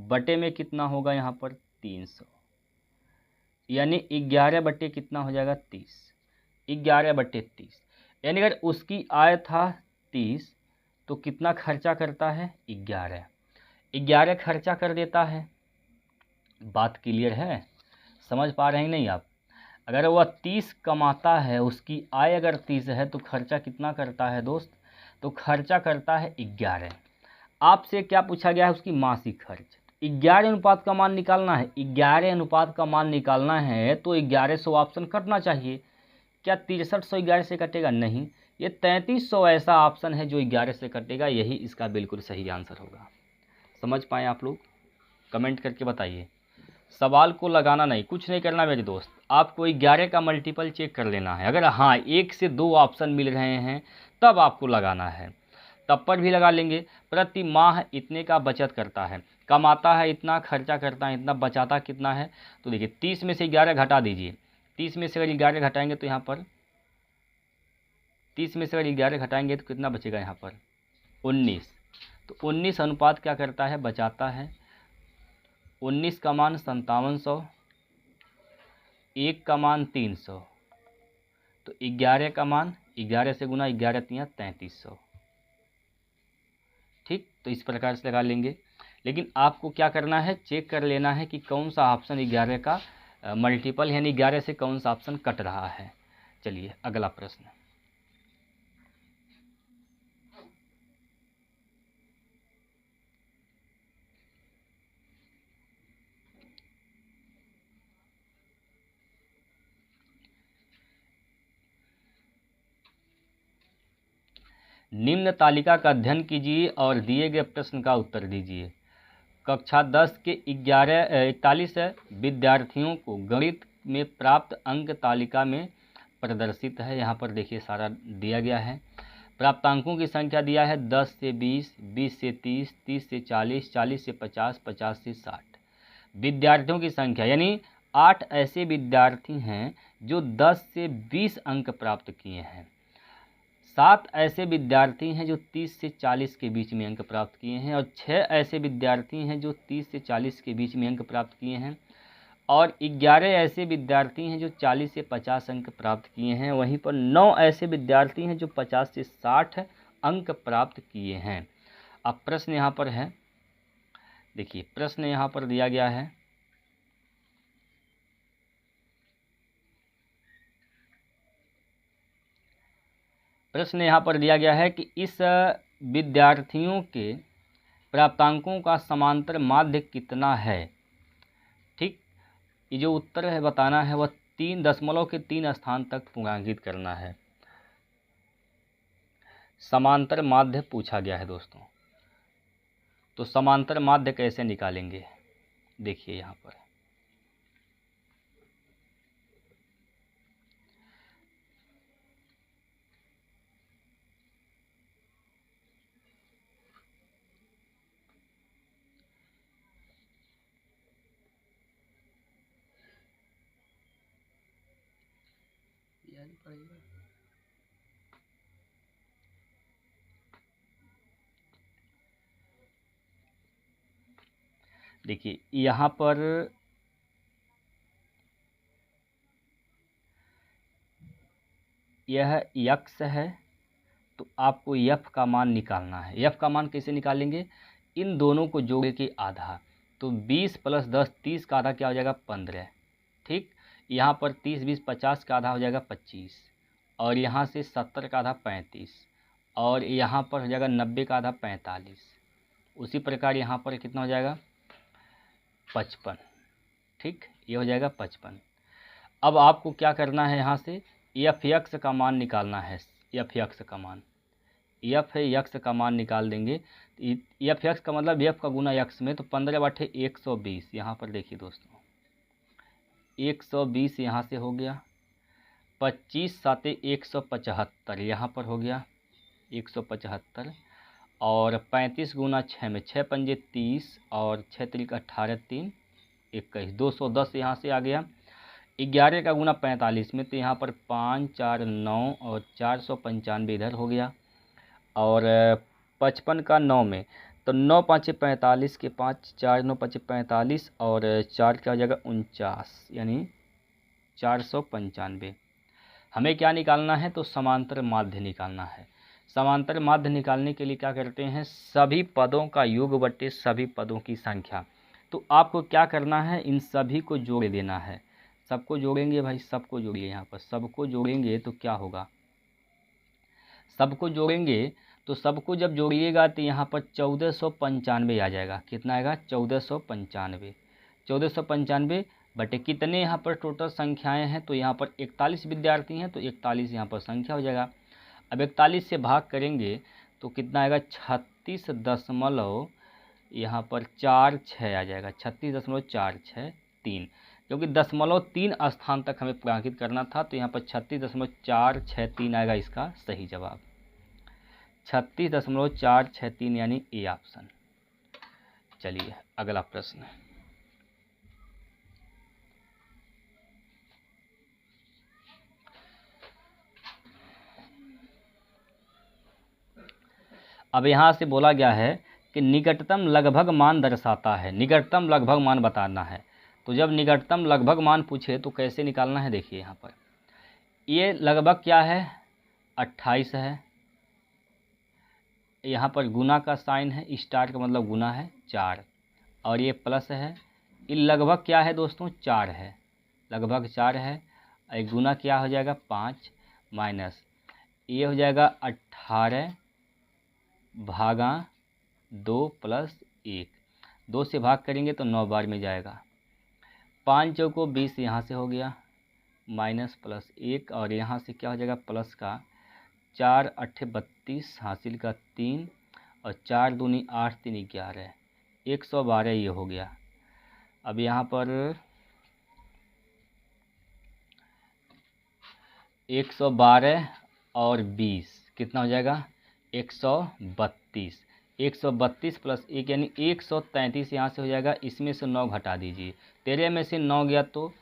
बटे में कितना होगा यहाँ पर 300, यानी 11 बटे कितना हो जाएगा 30, 11/30। यानी अगर उसकी आय था 30 तो कितना खर्चा करता है 11 खर्चा कर देता है। बात क्लियर है, समझ पा रहे हैं नहीं आप? अगर वह 30 कमाता है, उसकी आय अगर 30 है तो खर्चा कितना करता है दोस्त? तो खर्चा करता है 11। आपसे क्या पूछा गया है? उसकी मासिक खर्च। 11 अनुपात का मान निकालना है, 11 अनुपात का मान निकालना है तो 1100 ऑप्शन कटना चाहिए। क्या 6300 11 से कटेगा? नहीं, ये 3300 ऐसा ऑप्शन है जो 11 से कटेगा, यही इसका बिल्कुल सही आंसर होगा। समझ पाए आप लोग? कमेंट करके बताइए। सवाल को लगाना नहीं, कुछ नहीं करना मेरे दोस्त, आपको 11 का मल्टीपल चेक कर लेना है। अगर हाँ 1 से 2 ऑप्शन मिल रहे हैं तब आपको लगाना है, तब पर भी लगा लेंगे। प्रति माह इतने का बचत करता है, कमाता है इतना, खर्चा करता है इतना, बचाता कितना है? तो देखिए 30 में से 11 घटा दीजिए। 30 में से अगर 11 घटाएंगे तो यहाँ पर 30 में से अगर 11 घटाएंगे तो कितना बचेगा यहाँ पर 19। तो 19 अनुपात क्या करता है? बचाता है। 19 का मान 5700, 1 का मान 300, तो 11 का मान 11 से गुना 11 3 3300। ठीक, तो इस प्रकार से लगा लेंगे। लेकिन आपको क्या करना है? चेक कर लेना है कि कौन सा ऑप्शन 11 का मल्टीपल यानी 11 से कौन सा ऑप्शन कट रहा है। चलिए अगला प्रश्न। निम्न तालिका का अध्ययन कीजिए और दिए गए प्रश्न का उत्तर दीजिए। कक्षा 10 के 41 विद्यार्थियों को गणित में प्राप्त अंक तालिका में प्रदर्शित है। यहाँ पर देखिए सारा दिया गया है। प्राप्तांकों की संख्या दिया है 10 से 20, 20 से 30, 30 से 40, 40 से 50, 50 से 60। विद्यार्थियों की संख्या यानी 8 ऐसे विद्यार्थी हैं जो 10 से 20 अंक प्राप्त किए हैं। 7 ऐसे विद्यार्थी हैं जो 30 से 40 के बीच में अंक प्राप्त किए हैं, और 6 ऐसे विद्यार्थी हैं जो 30 से 40 के बीच में अंक प्राप्त किए हैं, और 11 ऐसे विद्यार्थी हैं जो 40 से 50 अंक प्राप्त किए हैं। वहीं पर 9 ऐसे विद्यार्थी हैं जो 50 से 60 अंक प्राप्त किए हैं। अब प्रश्न यहाँ पर है, देखिए प्रश्न यहाँ पर दिया गया है। प्रश्न यहाँ पर दिया गया है कि इस विद्यार्थियों के प्राप्तांकों का समांतर माध्य कितना है। ठीक, ये जो उत्तर है बताना है वह 3.3 स्थान तक पूर्णांकित करना है। समांतर माध्य पूछा गया है दोस्तों, तो समांतर माध्य कैसे निकालेंगे देखिए यहाँ पर। देखिए यहाँ पर यह x है, तो आपको f का मान निकालना है। f का मान कैसे निकालेंगे, इन दोनों को जोड़ के आधा, तो 20 + 10 30 का आधा क्या हो जाएगा 15। ठीक, यहाँ पर 30 20 50 का आधा हो जाएगा 25, और यहाँ से 70 का आधा 35, और यहाँ पर हो जाएगा 90 का आधा 45। उसी प्रकार यहाँ पर कितना हो जाएगा 55। ठीक, ये हो जाएगा 55। अब आपको क्या करना है, यहाँ से f(x) का मान निकालना है। f(x) का मान, f है x का मान निकाल देंगे। f(x) का मतलब f का गुना x में, तो 15/120। यहाँ पर देखिए दोस्तों 120 यहाँ से हो गया, 25 7 175 यहाँ पर हो गया 175, और 35 गुना 6 में 6 पंजे 30, और 6 त्रिक 18 3 21, 210 यहाँ से आ गया। 11 का गुना 45 में, तो यहाँ पर 5 4 9, और 495 इधर हो गया, और 55 का 9 में, तो 9 5 45 के 5 4 9 5 45, और 4 क्या हो जाएगा 49, यानी 495। हमें क्या निकालना है, तो समांतर माध्य निकालना है। समांतर माध्य निकालने के लिए क्या करते हैं, सभी पदों का योग बट्टे सभी पदों की संख्या। तो आपको क्या करना है, इन सभी को जोड़ देना है। सबको जोड़ेंगे भाई, सबको जोड़िए। यहाँ पर सबको जोड़ेंगे तो क्या होगा, सबको जोड़ेंगे तो सबको जब जोड़िएगा तो यहाँ पर 1495 आ जाएगा। कितना आएगा 1495। 1495 बटे कितने यहाँ पर टोटल संख्याएं हैं, तो यहाँ पर 41 विद्यार्थी हैं, तो 41 यहाँ पर संख्या हो जाएगा। अब 41 से भाग करेंगे तो कितना आएगा 36 यहाँ पर 46 आ जाएगा, 36.463, क्योंकि 0.3 स्थान तक हमें पूर्णांकित करना था, तो यहाँ पर 36.463 आएगा इसका सही जवाब। 36.463 यानी ए ऑप्शन। चलिए अगला प्रश्न। अब यहाँ से बोला गया है कि निकटतम लगभग मान दर्शाता है। निकटतम लगभग मान बताना है। तो जब निकटतम लगभग मान पूछे तो कैसे निकालना है, देखिए यहाँ पर ये लगभग क्या है 28 है, यहाँ पर गुना का साइन है, स्टार का मतलब गुना है 4, और ये प्लस है। ये लगभग क्या है दोस्तों 4 है, लगभग 4 है। एक गुना क्या हो जाएगा 5, माइनस ये हो जाएगा 18 भागा 2 प्लस 1, 2 से भाग करेंगे तो 9 बार में जाएगा। 5 चौको 20 यहाँ से हो गया माइनस प्लस 1 और यहाँ से क्या हो जाएगा प्लस का 4 8 32 हासिल का 3 और 4 दूनी 8 3 11 112 ये हो गया। अब यहाँ पर 112 और 20 कितना हो जाएगा 132, 132 प्लस 1 यानी 133 यहाँ से हो जाएगा। इसमें से 9 घटा दीजिए, 13 में से 9 गया तो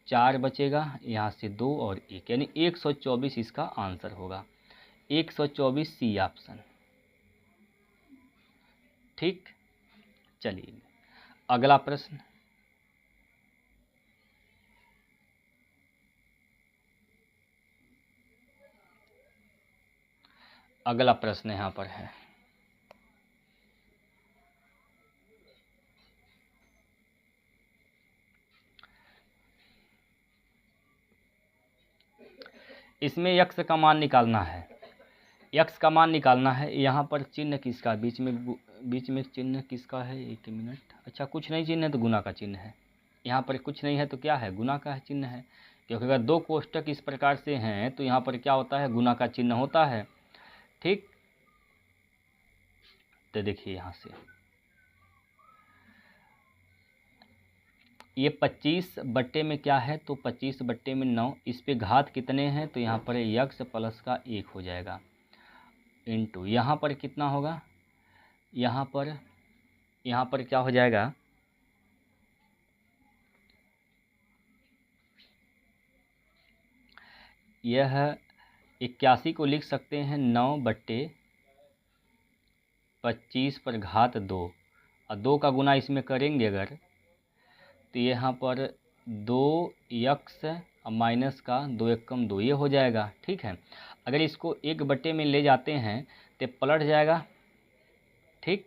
4 बचेगा, यहाँ से 2 और 1 यानी 124 इसका आंसर होगा। 124 सी ऑप्शन। ठीक, चलिए अगला प्रश्न। अगला प्रश्न यहाँ पर है इसमें यक्स का मान निकालना है। यक्स का मान निकालना है। यहाँ पर चिन्ह किसका, बीच में चिन्ह किसका है, 1 मिनट। अच्छा कुछ नहीं चिन्ह है तो गुना का चिन्ह है। यहाँ पर कुछ नहीं है तो क्या है, गुना का चिन्ह है, क्योंकि अगर 2 कोष्टक इस प्रकार से हैं तो यहाँ पर क्या होता है, गुना का चिन्ह होता है। ठीक, तो देखिए यहाँ से ये 25 बट्टे में क्या है, तो 25 बट्टे में 9, इस पे घात कितने हैं, तो यहाँ पर यक्स प्लस का 1 हो जाएगा इंटू यहाँ पर कितना होगा, यहाँ पर क्या हो जाएगा, यह 81 को लिख सकते हैं 9 बट्टे 25 पर घात 2 और 2 का गुना इसमें करेंगे अगर तो यहाँ पर 2 यक्स और माइनस का 2 एकम 2 ये हो जाएगा। ठीक है, अगर इसको 1 बट्टे में ले जाते हैं तो पलट जाएगा। ठीक,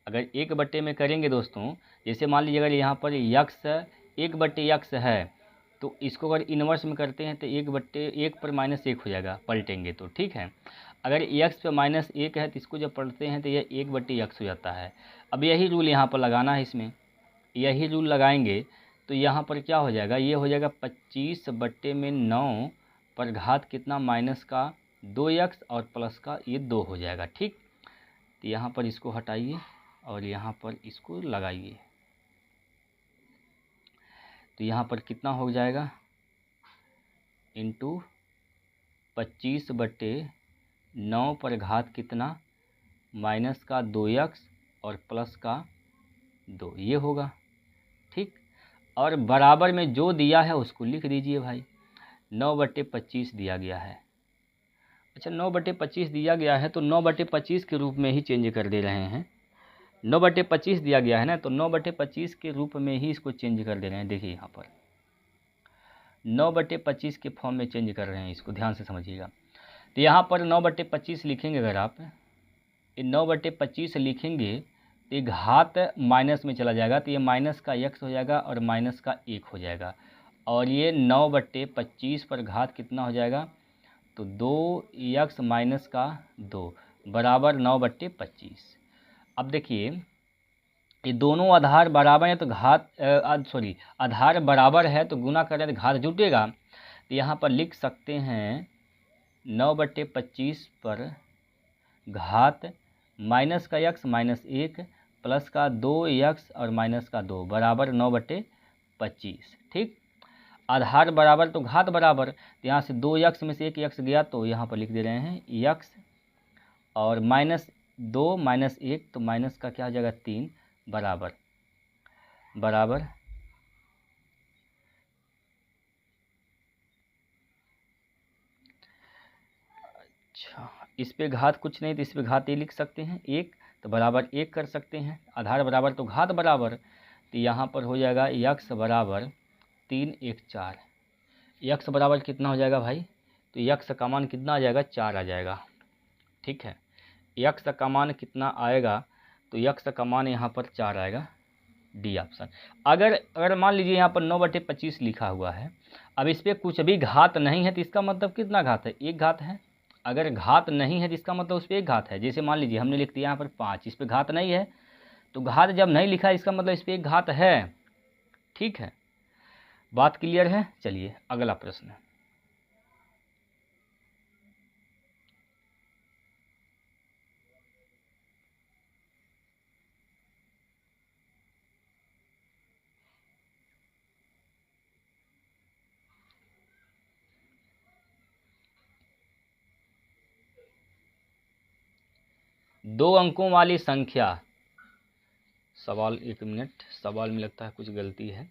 अगर 1 बट्टे में करेंगे दोस्तों, जैसे मान लीजिए अगर यहाँ पर यक्स 1 बट्टे यक्स है तो इसको अगर इन्वर्स में करते हैं तो 1 बट्टे 1 पर माइनस 1 हो जाएगा पलटेंगे तो। ठीक है, अगर यक्स पे माइनस 1 है तो इसको जब पलटते हैं तो यह 1 बट्टे यक्स हो जाता है। अब यही रूल यहाँ पर लगाना है, इसमें यही रूल लगाएंगे तो यहाँ पर क्या हो जाएगा, ये हो जाएगा 25 बट्टे में 9 पर घात कितना, माइनस का 2 यक्स और प्लस का ये 2 हो जाएगा। ठीक, तो यहाँ पर इसको हटाइए और यहाँ पर इसको लगाइए तो यहाँ पर कितना हो जाएगा, इंटू 25 बट्टे 9 पर घात कितना, माइनस का 2 यक्स और प्लस का 2 ये होगा। ठीक, और बराबर में जो दिया है उसको लिख दीजिए भाई, 9 बट्टे 25 दिया गया है। अच्छा 9 बट्टे 25 दिया गया है तो 9 बट्टे 25 के रूप में ही चेंज कर दे रहे हैं। 9 बट्टे 25 दिया गया है ना, तो 9 बट्टे 25 के रूप में ही इसको चेंज कर दे रहे हैं। देखिए यहाँ पर 9 बट्टे 25 के फॉर्म में चेंज कर रहे हैं, इसको ध्यान से समझिएगा। तो यहाँ पर 9 बट्टे 25 लिखेंगे, अगर आप ये 9 बट्टे 25 लिखेंगे तो ये घात माइनस में चला जाएगा तो ये माइनस का यक्स हो जाएगा और माइनस का 1 हो जाएगा, और ये 9 बट्टे 25 पर घात कितना हो जाएगा, तो 2 यक्स माइनस का 2 बराबर 9 बट्टे 25। अब देखिए ये दोनों आधार बराबर है तो घात आधार बराबर है तो गुना करें तो घात जुटेगा। तो यहाँ पर लिख सकते हैं 9 बट्टे 25 पर घात माइनस का यक्स माइनस 1 प्लस का 2 यक्स और माइनस का 2 बराबर 9 बट्टे 25। ठीक, आधार बराबर तो घात बराबर, तो यहाँ से 2 यक्स में से 1 यक्स गया तो यहाँ पर लिख दे रहे हैं यक्स और माइनस 2 माइनस 1 तो माइनस का क्या हो जाएगा 3 बराबर अच्छा इस पे घात कुछ नहीं तो इस पे घात ये लिख सकते हैं 1 तो बराबर 1 कर सकते हैं, आधार बराबर तो घात बराबर, तो यहाँ पर हो जाएगा यक्स बराबर 3 1 4। यक्स बराबर कितना हो जाएगा भाई, तो यक्स का मान कितना आ जाएगा 4 आ जाएगा। ठीक है, यक्स का मान कितना आएगा, तो यक्स का मान यहाँ पर 4 आएगा, डी ऑप्शन। अगर मान लीजिए यहाँ पर 9 बट्टे 25 लिखा हुआ है अब इस पर कुछ भी घात नहीं है तो इसका मतलब कितना घात है, एक घात है। अगर घात नहीं है तो इसका मतलब उस पर एक घात है। जैसे मान लीजिए हमने लिख दिया यहाँ पर 5, इस पर घात नहीं है, तो घात जब नहीं लिखा इसका मतलब इस पर एक घात है। ठीक है, बात क्लियर है। चलिए अगला प्रश्न। दो अंकों वाली संख्या, सवाल, एक मिनट, सवाल में लगता है कुछ गलती है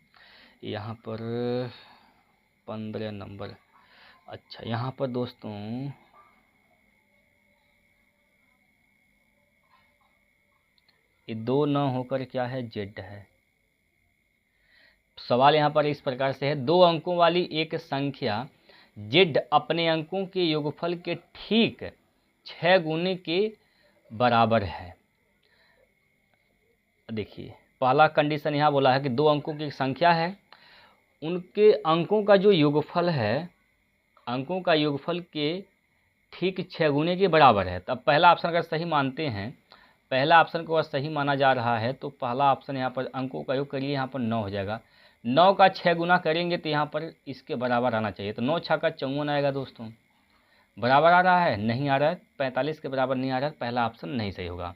यहाँ पर। 15 नंबर, अच्छा यहाँ पर दोस्तों ये 2 न होकर क्या है, जेड है। सवाल यहाँ पर इस प्रकार से है, दो अंकों वाली एक संख्या जेड अपने अंकों के योगफल के ठीक 6 गुने के बराबर है। देखिए पहला कंडीशन यहाँ बोला है कि दो अंकों की एक संख्या है, उनके अंकों का जो योगफल है, अंकों का योगफल के ठीक 6 गुने के बराबर है। तब पहला ऑप्शन अगर सही मानते हैं, पहला ऑप्शन को अगर सही माना जा रहा है तो पहला ऑप्शन यहाँ पर अंकों का योग करिए, यहाँ पर 9 हो जाएगा। 9 का 6 गुना करेंगे तो यहाँ पर इसके बराबर आना चाहिए, तो 9 छक्का 54 आएगा दोस्तों। बराबर आ रहा है, नहीं आ रहा है, 45 के बराबर नहीं आ रहा है, पहला ऑप्शन नहीं सही होगा।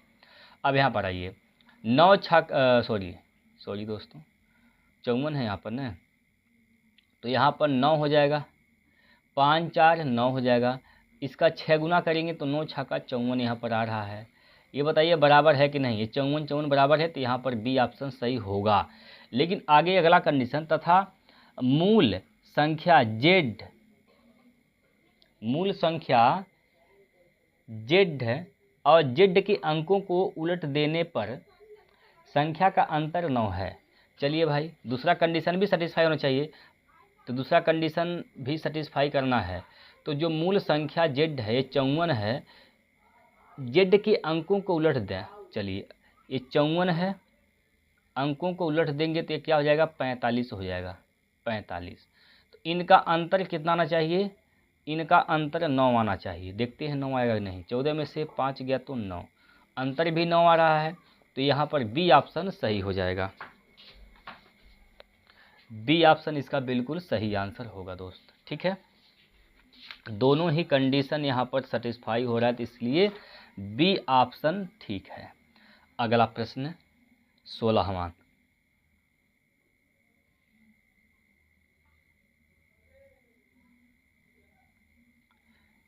अब यहाँ पर आइए, 9 छक सॉरी दोस्तों 54 है यहाँ पर ना, तो यहाँ पर 9 हो जाएगा, 5 4 9 हो जाएगा। इसका 6 गुना करेंगे तो 9 छक्का 54 यहाँ पर आ रहा है। ये बताइए बराबर है कि नहीं, ये 54 बराबर है, तो यहाँ पर बी ऑप्शन सही होगा। लेकिन आगे अगला कंडीशन, तथा मूल संख्या जेड, मूल संख्या जेड और जेड के अंकों को उलट देने पर संख्या का अंतर 9 है। चलिए भाई दूसरा कंडीशन भी सेटिस्फाई होना चाहिए, तो दूसरा कंडीशन भी सेटिस्फाई करना है। तो जो मूल संख्या जेड है, ये 54 है, जेड के अंकों को उलट दें। चलिए ये 54 है, अंकों को उलट देंगे तो ये क्या हो जाएगा, 45 हो जाएगा, 45। तो इनका अंतर कितना आना चाहिए, इनका अंतर 9 आना चाहिए। देखते हैं 9 आएगा कि नहीं। 14 में से 5 गया तो 9, अंतर भी 9 आ रहा है, तो यहाँ पर बी ऑप्शन सही हो जाएगा। बी ऑप्शन इसका बिल्कुल सही आंसर होगा दोस्त। ठीक है, दोनों ही कंडीशन यहाँ पर सेटिस्फाई हो रहा है, तो इसलिए बी ऑप्शन ठीक है। अगला प्रश्न 16वां।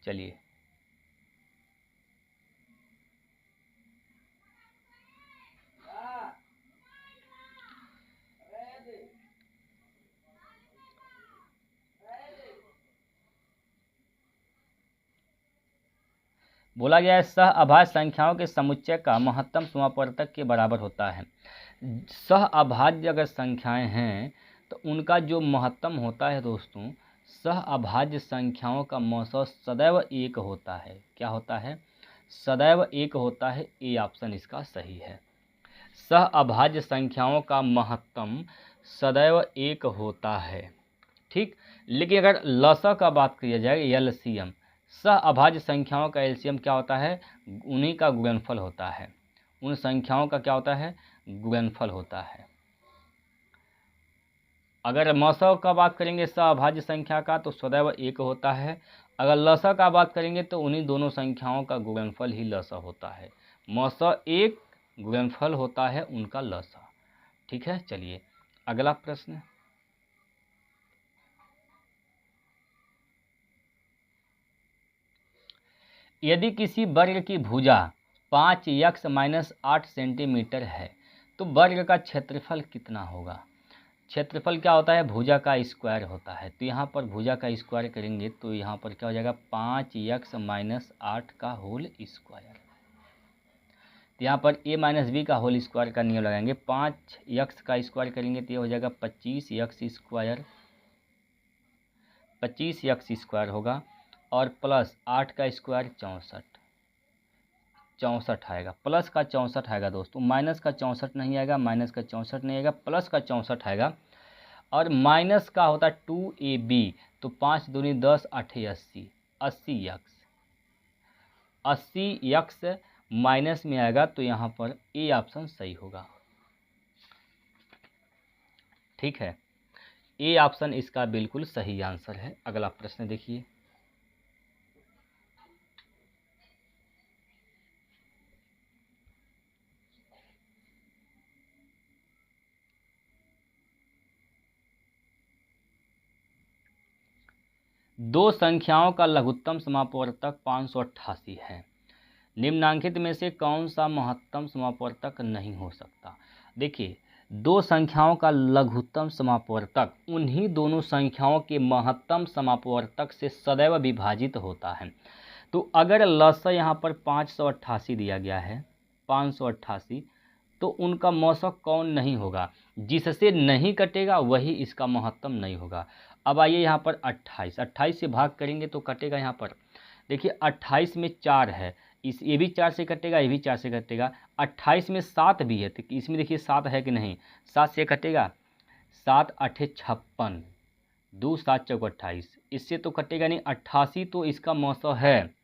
चलिए बोला गया है, सह अभाज्य संख्याओं के समुच्चय का महत्तम समापवर्तक के बराबर होता है। सह अभाज्य अगर संख्याएं हैं तो उनका जो महत्तम होता है दोस्तों, सह अभाज्य संख्याओं का मौसम सदैव एक होता है। क्या होता है, सदैव एक होता है। ए ऑप्शन इसका सही है। सह अभाज्य संख्याओं का महत्तम सदैव एक होता है। ठीक, लेकिन अगर लसा का बात किया जाए, एलसीएम, सह अभाज्य संख्याओं का एलसीएम क्या होता है, उन्हीं का गुणनफल होता है। उन संख्याओं का क्या होता है, गुणनफल होता है। अगर मौसव का बात करेंगे सह अभाज्य संख्या का, तो सदैव एक होता है। अगर लसा का बात करेंगे तो उन्हीं दोनों संख्याओं का गुणनफल ही लसा होता है। मौसव एक, गुणनफल होता है उनका लसा। ठीक है, चलिए अगला प्रश्न। यदि किसी वर्ग की भुजा 5x-8 सेंटीमीटर है तो वर्ग का क्षेत्रफल कितना होगा। क्षेत्रफल क्या होता है, भुजा का स्क्वायर होता है। तो यहाँ पर भुजा का स्क्वायर करेंगे तो यहाँ पर क्या हो जाएगा, 5x-8 का होल स्क्वायर। तो यहाँ पर a माइनस बी का होल स्क्वायर का नियम लगाएंगे। 5x का स्क्वायर करेंगे तो ये हो जाएगा 25x स्क्वायर, 25x स्क्वायर होगा, और प्लस 8 का स्क्वायर 64 आएगा, प्लस का 64 आएगा दोस्तों। माइनस का 64 नहीं आएगा, माइनस का 64 नहीं आएगा, प्लस का 64 आएगा। और माइनस का होता है 2ab, तो 5 दूनी 10, 8 80, 80x, 80x माइनस में आएगा, तो यहाँ पर ए ऑप्शन सही होगा। ठीक है, ए ऑप्शन इसका बिल्कुल सही आंसर है। अगला प्रश्न देखिए। दो संख्याओं का लघुत्तम समापवर्तक 588 है। निम्नांकित में से कौन सा महत्तम समापवर्तक नहीं हो सकता? देखिए, दो संख्याओं का लघुत्तम समापवर्तक उन्हीं दोनों संख्याओं के महत्तम समापवर्तक से सदैव विभाजित होता है। तो अगर लस यहाँ पर 588 दिया गया है, 588, तो उनका मौसक कौन नहीं होगा? जिससे नहीं कटेगा वही इसका महत्तम नहीं होगा। अब आइए यहाँ पर 28, 28 से भाग करेंगे तो कटेगा यहाँ पर। देखिए 28 में 4 है, इस ये भी 4 से कटेगा, ये भी 4 से कटेगा। 28 में 7 भी है, तो इसमें देखिए 7 है कि नहीं, 7 से कटेगा। 7 8 56, 2 7 चौक 28, इससे तो कटेगा नहीं। 88 तो इसका मौसम है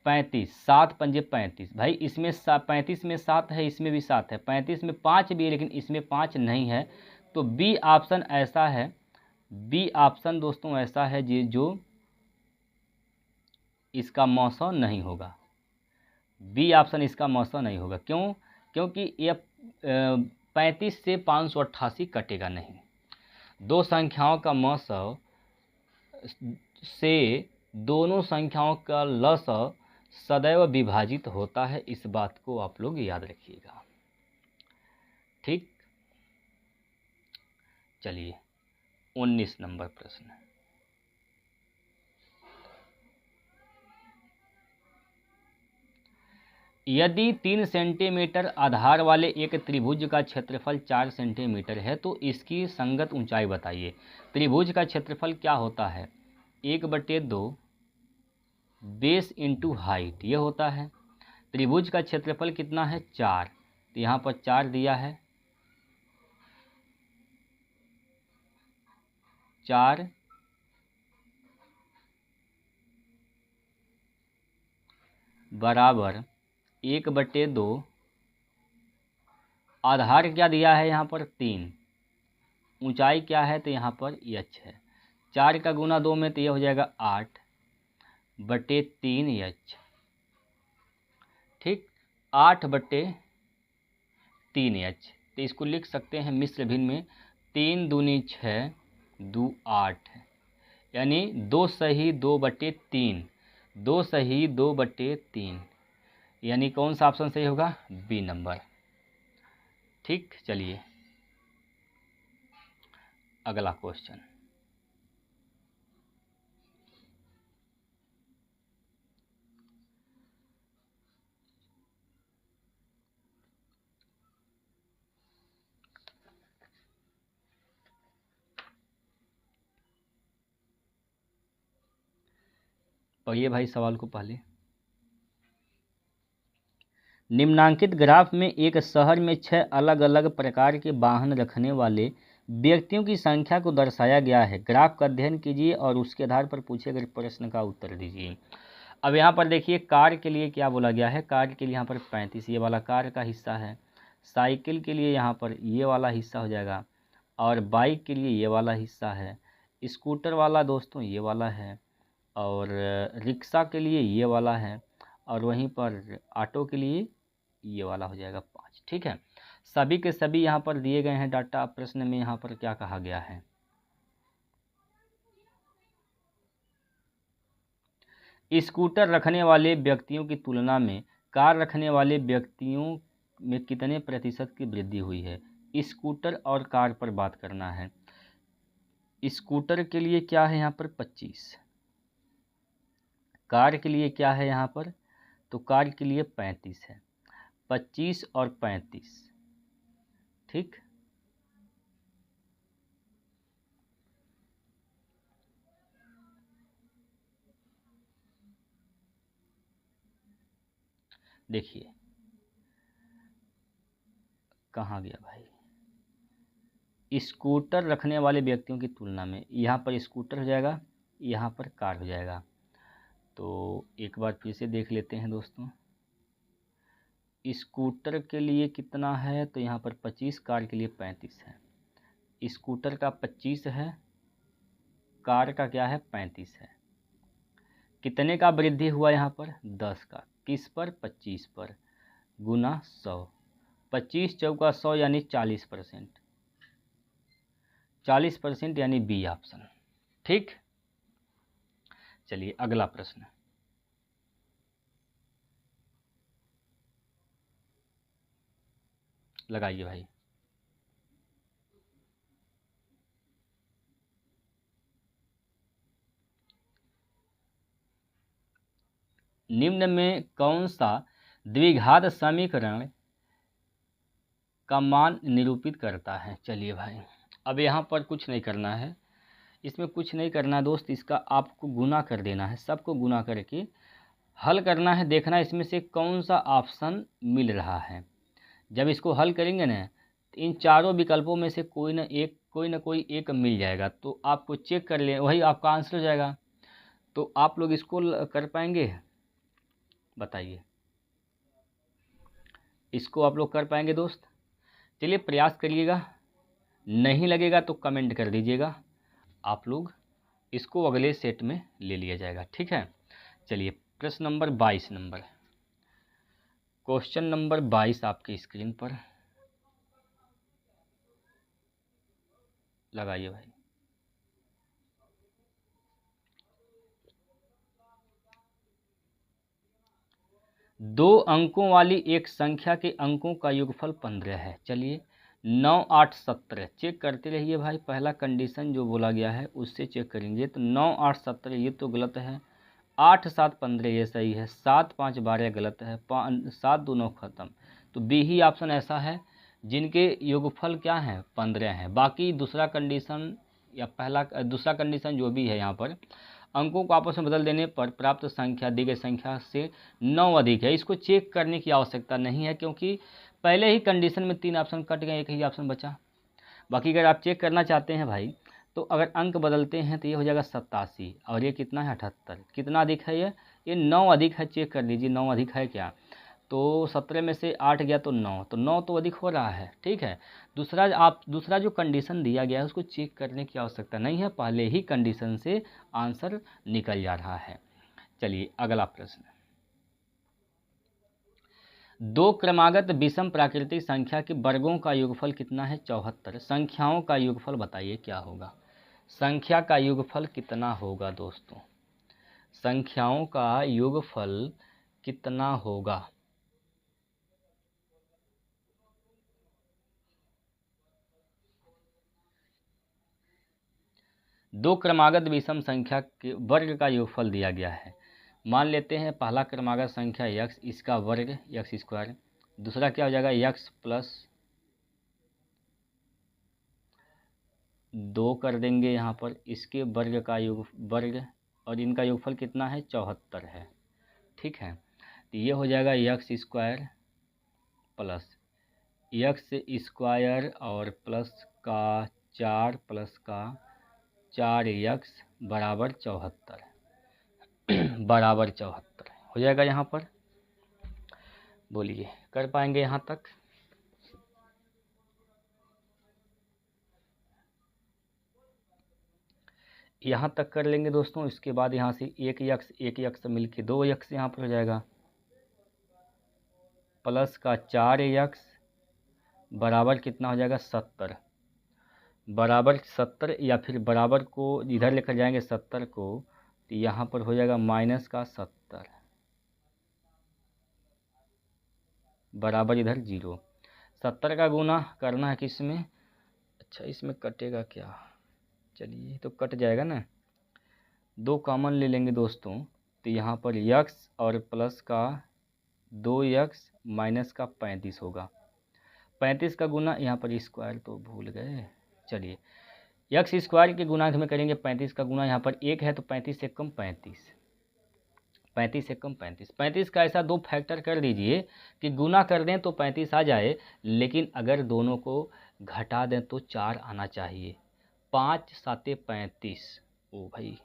35, 7 पंजे 35। भाई इसमें 35 में 7 है, इसमें भी 7 है, 35 में 5 भी है, लेकिन इसमें 5 नहीं है। तो बी ऑप्शन ऐसा है, बी ऑप्शन दोस्तों ऐसा है जो इसका मौसम नहीं होगा। बी ऑप्शन इसका मौसम नहीं होगा। क्यों? क्योंकि ये 35 से 588 कटेगा नहीं। दो संख्याओं का मौसम से दोनों संख्याओं का लसअ सदैव विभाजित होता है, इस बात को आप लोग याद रखिएगा। ठीक, चलिए 19 नंबर प्रश्न। यदि 3 सेंटीमीटर आधार वाले एक त्रिभुज का क्षेत्रफल 4 सेंटीमीटर है तो इसकी संगत ऊंचाई बताइए। त्रिभुज का क्षेत्रफल क्या होता है? 1/2 बेस इंटू हाइट, ये होता है। त्रिभुज का क्षेत्रफल कितना है? 4, तो यहाँ पर 4 दिया है, 4 बराबर 1/2, आधार क्या दिया है यहाँ पर? 3, ऊंचाई क्या है? तो यहाँ पर h है। 4 का गुना 2 में तो ये हो जाएगा 8/3h। ठीक, 8/3h। तो इसको लिख सकते हैं मिश्र भिन्न में, 3 दूनी 6, 2 8, यानी 2 सही 2/3, 2 सही 2/3, यानी कौन सा ऑप्शन सही होगा? B number. ठीक, चलिए अगला क्वेश्चन। पढ़िए भाई सवाल को पहले। निम्नांकित ग्राफ में एक शहर में 6 अलग अलग प्रकार के वाहन रखने वाले व्यक्तियों की संख्या को दर्शाया गया है। ग्राफ का अध्ययन कीजिए और उसके आधार पर पूछे गए प्रश्न का उत्तर दीजिए। अब यहाँ पर देखिए कार के लिए क्या बोला गया है। कार के लिए यहाँ पर 35, ये वाला कार का हिस्सा है। साइकिल के लिए यहाँ पर ये वाला हिस्सा हो जाएगा, और बाइक के लिए ये वाला हिस्सा है। स्कूटर वाला दोस्तों ये वाला है, और रिक्शा के लिए ये वाला है, और वहीं पर ऑटो के लिए ये वाला हो जाएगा 5। ठीक है, सभी के सभी यहाँ पर दिए गए हैं डाटा। प्रश्न में यहाँ पर क्या कहा गया है? स्कूटर रखने वाले व्यक्तियों की तुलना में कार रखने वाले व्यक्तियों में कितने प्रतिशत की वृद्धि हुई है? स्कूटर और कार पर बात करना है। स्कूटर के लिए क्या है यहाँ पर? 25। कार के लिए क्या है यहाँ पर? तो कार के लिए 35 है। 25 और 35। ठीक, देखिए कहाँ गया भाई? स्कूटर रखने वाले व्यक्तियों की तुलना में, यहाँ पर स्कूटर हो जाएगा, यहाँ पर कार हो जाएगा। तो एक बार फिर से देख लेते हैं दोस्तों, स्कूटर के लिए कितना है, तो यहाँ पर 25, कार के लिए 35 है। स्कूटर का 25 है, कार का क्या है 35 है। कितने का वृद्धि हुआ यहाँ पर 10 का, किस पर 25 पर, गुना 100, 25 चौका 100 यानी 40%, 40% यानी बी ऑप्शन। ठीक, चलिए अगला प्रश्न, लगाइए भाई। निम्न में कौन सा द्विघात समीकरण का मान निरूपित करता है। चलिए भाई, अब यहाँ पर कुछ नहीं करना है, इसमें कुछ नहीं करना दोस्त, इसका आपको गुना कर देना है, सबको गुना करके हल करना है, देखना इसमें से कौन सा ऑप्शन मिल रहा है। जब इसको हल करेंगे ना, तो इन चारों विकल्पों में से कोई ना कोई एक मिल जाएगा, तो आपको चेक कर ले, वही आपका आंसर हो जाएगा। तो आप लोग इसको कर पाएंगे, बताइए, इसको आप लोग कर पाएंगे दोस्त? चलिए प्रयास करिएगा, नहीं लगेगा तो कमेंट कर दीजिएगा, आप लोग इसको अगले सेट में ले लिया जाएगा। ठीक है, चलिए प्रश्न नंबर 22 नंबर, क्वेश्चन नंबर 22 आपकी स्क्रीन पर लगाइए भाई। दो अंकों वाली एक संख्या के अंकों का योगफल 15 है। चलिए 9, 8, 17 चेक करते रहिए भाई, पहला कंडीशन जो बोला गया है उससे चेक करेंगे। तो 9, 8, 17 ये तो गलत है, 8, 7, 15 ये सही है, 7, 5, 12 गलत है, 7, 2, 9 खत्म। तो बी ही ऑप्शन ऐसा है जिनके योगफल क्या है 15 है। बाकी दूसरा कंडीशन या दूसरा कंडीशन जो भी है, यहाँ पर अंकों को आपस में बदल देने पर प्राप्त संख्या दी गई संख्या से 9 अधिक है। इसको चेक करने की आवश्यकता नहीं है, क्योंकि पहले ही कंडीशन में 3 ऑप्शन कट गए, एक ही ऑप्शन बचा। बाकी अगर आप चेक करना चाहते हैं भाई, तो अगर अंक बदलते हैं तो ये हो जाएगा 87, और ये कितना है 78, कितना अधिक है ये 9 अधिक है। चेक कर लीजिए 9 अधिक है क्या, तो 17 में से 8 गया तो 9, तो 9 तो अधिक हो रहा है। ठीक है, दूसरा जो कंडीशन दिया गया है उसको चेक करने की आवश्यकता नहीं है, पहले ही कंडीशन से आंसर निकल जा रहा है। चलिए अगला प्रश्न, दो क्रमागत विषम प्राकृतिक संख्या के वर्गों का योगफल कितना है 74। संख्याओं का योगफल बताइए क्या होगा, संख्या का योगफल कितना होगा दोस्तों, संख्याओं का योगफल कितना होगा। दो क्रमागत विषम संख्या के वर्ग का योगफल दिया गया है। मान लेते हैं पहला क्रमागत संख्या x, इसका वर्ग x स्क्वायर, दूसरा क्या हो जाएगा x प्लस 2 कर देंगे यहाँ पर, इसके वर्ग का वर्ग, और इनका योगफल कितना है 74 है। ठीक है, तो ये हो जाएगा x square plus x square और प्लस का 4 प्लस का 4x बराबर 74 बराबर 74 हो जाएगा। यहाँ पर बोलिए कर पाएंगे यहाँ तक? यहाँ तक कर लेंगे दोस्तों, इसके बाद यहाँ से एक यक्स मिल के 2x यहाँ पर हो जाएगा, प्लस का 4x बराबर कितना हो जाएगा 70, बराबर 70, या फिर बराबर को इधर लेकर जाएंगे 70 को, तो यहाँ पर हो जाएगा माइनस का 70 बराबर इधर 0। 70 का गुना करना है किस में, अच्छा इसमें कटेगा क्या, चलिए तो कट जाएगा ना, 2 कॉमन ले लेंगे दोस्तों, तो यहाँ पर x और प्लस का 2x माइनस का 35 होगा, 35 का गुना यहाँ पर स्क्वायर तो भूल गए। चलिए x स्क्वायर के गुणांक में करेंगे 35 का गुना, यहाँ पर 1 है तो 35 से कम 35, 35 से कम 35। 35 का ऐसा दो फैक्टर कर दीजिए कि गुना कर दें तो 35 आ जाए, लेकिन अगर दोनों को घटा दें तो 4 आना चाहिए। 5 साते 35। ओ भाई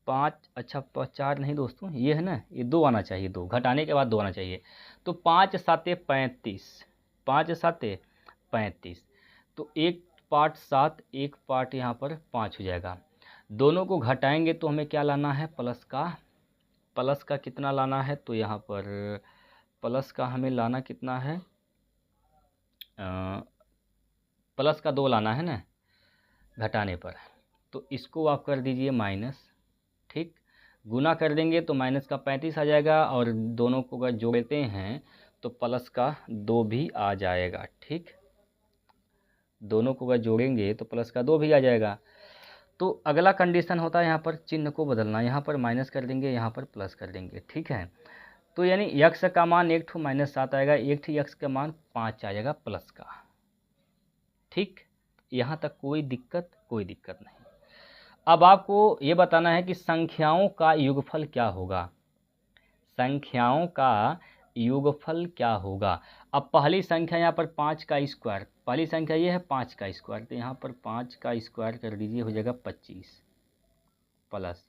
5, अच्छा 4 नहीं दोस्तों, ये है ना, ये 2 आना चाहिए, 2 घटाने के बाद 2 आना चाहिए। तो 5 साते 35, 5 साते 35। तो एक पार्ट 7, एक पार्ट यहाँ पर 5 हो जाएगा। दोनों को घटाएंगे तो हमें क्या लाना है, प्लस का। प्लस का कितना लाना है, तो यहाँ पर प्लस का हमें लाना कितना है, प्लस का 2 लाना है ना घटाने पर। तो इसको आप कर दीजिए माइनस। ठीक, गुना कर देंगे तो माइनस का 35 आ जाएगा, और दोनों को अगर जोड़ते हैं तो प्लस का 2 भी आ जाएगा। ठीक, दोनों को अगर जोड़ेंगे तो प्लस का 2 भी आ जाएगा। तो अगला कंडीशन होता है यहाँ पर चिन्ह को बदलना, यहाँ पर माइनस कर देंगे, यहाँ पर प्लस कर देंगे। ठीक है, तो यानी यक्स का मान एक ठो -7 आएगा, एक ठो यक्स का मान 5 आ जाएगा प्लस का। ठीक, यहाँ तक कोई दिक्कत नहीं। अब आपको ये बताना है कि संख्याओं का योगफल क्या होगा, संख्याओं का योगफल क्या होगा। अब पहली संख्या यहाँ पर 5 का स्क्वायर, पहली संख्या ये है 5 का स्क्वायर, तो यहाँ पर 5 का स्क्वायर कर दीजिए, हो जाएगा 25, प्लस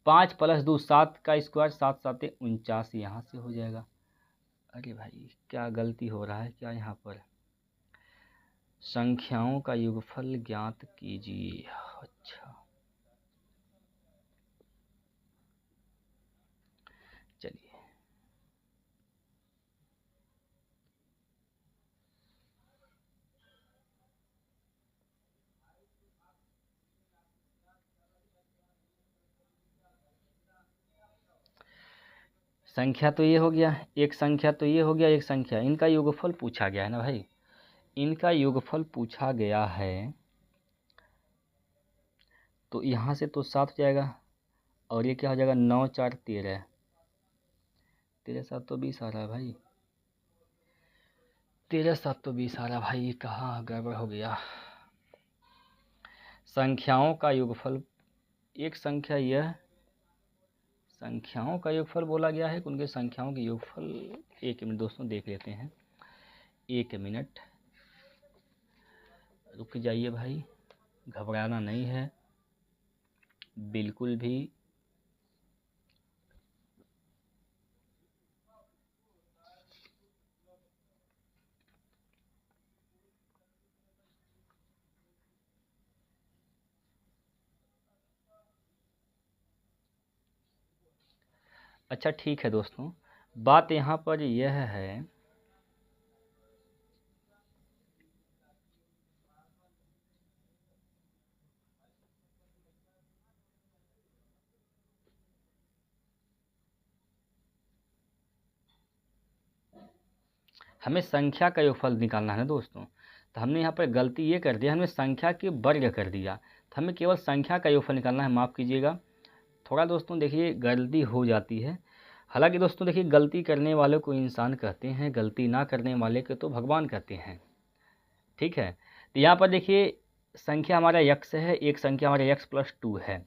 5 + 2 7 का स्क्वायर, 7 7 49, यहाँ से हो जाएगा। अरे भाई क्या गलती हो रहा है क्या यहाँ पर, संख्याओं का योगफल ज्ञात कीजिए। अच्छा चलिए, संख्या तो ये हो गया, एक संख्या तो ये हो गया, एक संख्या, इनका योगफल पूछा गया है ना भाई, इनका योगफल पूछा गया है। तो यहाँ से तो 7 हो जाएगा, और ये क्या हो जाएगा, 9 4 13, 13 7 तो 20 आ रहा है भाई, 13 7 तो 20 आ रहा है भाई, कहाँ गड़बड़ हो गया। संख्याओं का योगफल, एक संख्या यह, संख्याओं का योगफल बोला गया है, उनके संख्याओं के योगफल, एक मिनट दोस्तों देख लेते हैं, एक मिनट रुक जाइए भाई, घबराना नहीं है बिल्कुल भी। अच्छा ठीक है दोस्तों, बात यहाँ पर यह है, हमें संख्या का योगफल निकालना है ना दोस्तों। तो हमने यहाँ पर गलती ये कर दिया, हमने संख्या के वर्ग कर दिया, तो हमें केवल संख्या का योगफल निकालना है, माफ़ कीजिएगा थोड़ा दोस्तों, देखिए गलती हो जाती है। हालांकि दोस्तों देखिए, गलती करने वाले को इंसान कहते हैं, गलती ना करने वाले को तो भगवान कहते हैं। ठीक है, तो यहाँ पर देखिए संख्या हमारा यक्स है, एक संख्या हमारा यक्स + 2 है,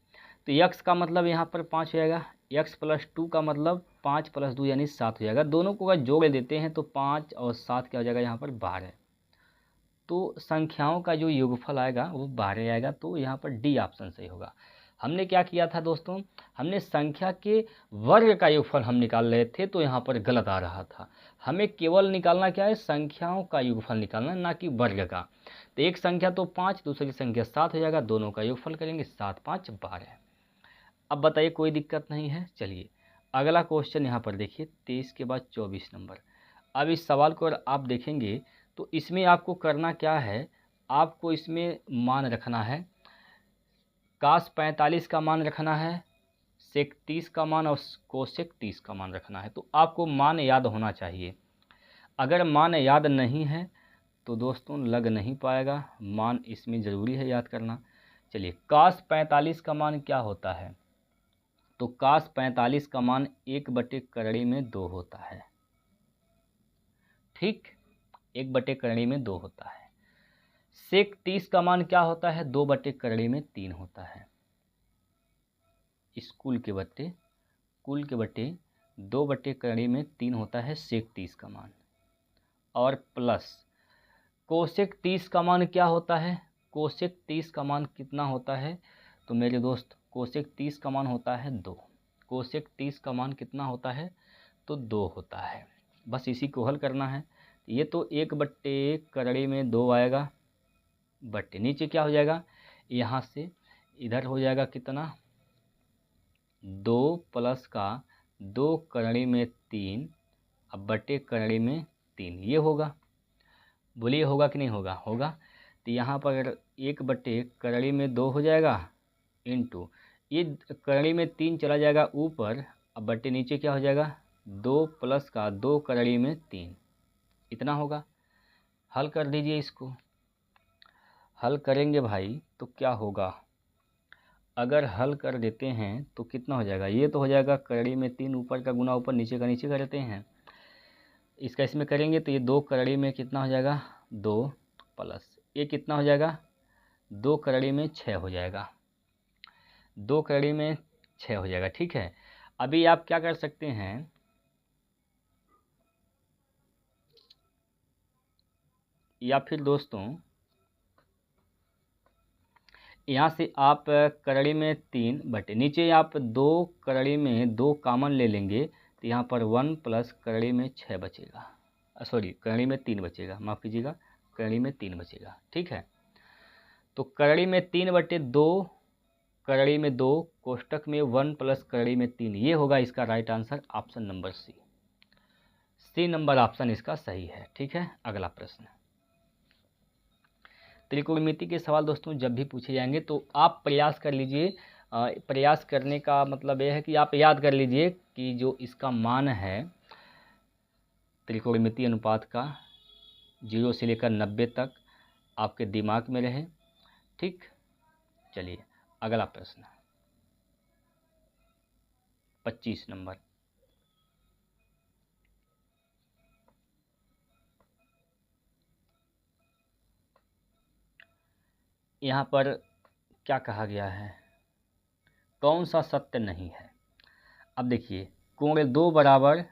तो यक्स का मतलब यहाँ पर 5 हो जाएगा, यक्स + 2 का मतलब 5 + 2 यानी 7 हो जाएगा। दोनों को अगर जोड़ देते हैं तो 5 और 7 क्या हो जाएगा, यहाँ पर 12। तो संख्याओं का जो योगफल आएगा वो 12 आएगा, तो यहाँ पर डी ऑप्शन सही होगा। हमने क्या किया था दोस्तों, हमने संख्या के वर्ग का योगफल हम निकाल रहे थे, तो यहाँ पर गलत आ रहा था। हमें केवल निकालना क्या है, संख्याओं का योगफल निकालना, ना कि वर्ग का। तो एक संख्या तो 5, दूसरी संख्या 7 हो जाएगा, दोनों का योगफल करेंगे, 7 5 12। अब बताइए कोई दिक्कत नहीं है। चलिए अगला क्वेश्चन यहाँ पर देखिए, 23 के बाद 24 नंबर। अब इस सवाल को अगर आप देखेंगे तो इसमें आपको करना क्या है, आपको इसमें मान रखना है, कास 45 का मान रखना है, सेक 30 का मान और कोसेक 30 का मान रखना है। तो आपको मान याद होना चाहिए, अगर मान याद नहीं है तो दोस्तों लग नहीं पाएगा, मान इसमें ज़रूरी है याद करना। चलिए कास 45 का मान क्या होता है, तो कास 45 का मान 1/2 में 2 होता है। ठीक, 1/2 में 2 होता है। सेक 30 का मान क्या होता है, 2/2 में 3 होता है। स्कूल के बट्टे कुल के बट्टे 2/3 में 3 होता है सेक 30 का मान, और प्लस कोसेक 30 का मान क्या होता है, कोसेक 30 का मान कितना होता है, तो मेरे दोस्त कोसेक 30 का मान होता है 2। कोसेक 30 का मान कितना होता है, तो 2 होता है। बस इसी को हल करना है। ये तो 1/2 में 2 आएगा, बट्टे नीचे क्या हो जाएगा, यहाँ से इधर हो जाएगा कितना, 2 प्लस का 2 में 3, अब बट्टे करड़ी में 3, ये होगा। बोलिए होगा कि नहीं होगा, होगा। तो यहाँ पर 1/करड़ी में 2 हो जाएगा, इंटू ये करड़ी में 3 चला जाएगा ऊपर, अब बट्टे नीचे क्या हो जाएगा, 2 प्लस का 2 में 3, इतना होगा। हल कर दीजिए इसको। हल करेंगे भाई तो क्या होगा, अगर हल कर देते हैं तो कितना हो जाएगा, ये तो हो जाएगा करड़ी में 3, ऊपर का गुना ऊपर, नीचे का नीचे करते हैं। इसका इसमें करेंगे तो ये 2 करड़ी में कितना हो जाएगा, 2 प्लस ये कितना हो जाएगा, 2 करड़ी में 6 हो जाएगा, 2 करड़ी में 6 हो जाएगा। ठीक है, अभी आप क्या कर सकते हैं, या फिर दोस्तों यहाँ से आप करड़ी में 3 बटे नीचे आप 2 करड़ी में 2 कामन ले लेंगे, तो यहाँ पर 1 प्लस करड़ी में 6 बचेगा, सॉरी करड़ी में 3 बचेगा, माफ़ कीजिएगा, करड़ी में 3 बचेगा। ठीक है, तो करड़ी में 3/2, करड़ी में 2, कोष्टक में 1 प्लस करड़ी में 3, ये होगा इसका right answer, option number C number option इसका सही है। ठीक है, अगला प्रश्न, त्रिकोणमिति के सवाल दोस्तों जब भी पूछे जाएंगे तो आप प्रयास कर लीजिए। प्रयास करने का मतलब यह है कि आप याद कर लीजिए कि जो इसका मान है त्रिकोणमिति अनुपात का 0 से लेकर 90 तक आपके दिमाग में रहे। ठीक, चलिए अगला प्रश्न 25 नंबर, यहाँ पर क्या कहा गया है, कौन सा सत्य नहीं है। अब देखिए कोण 2 बराबर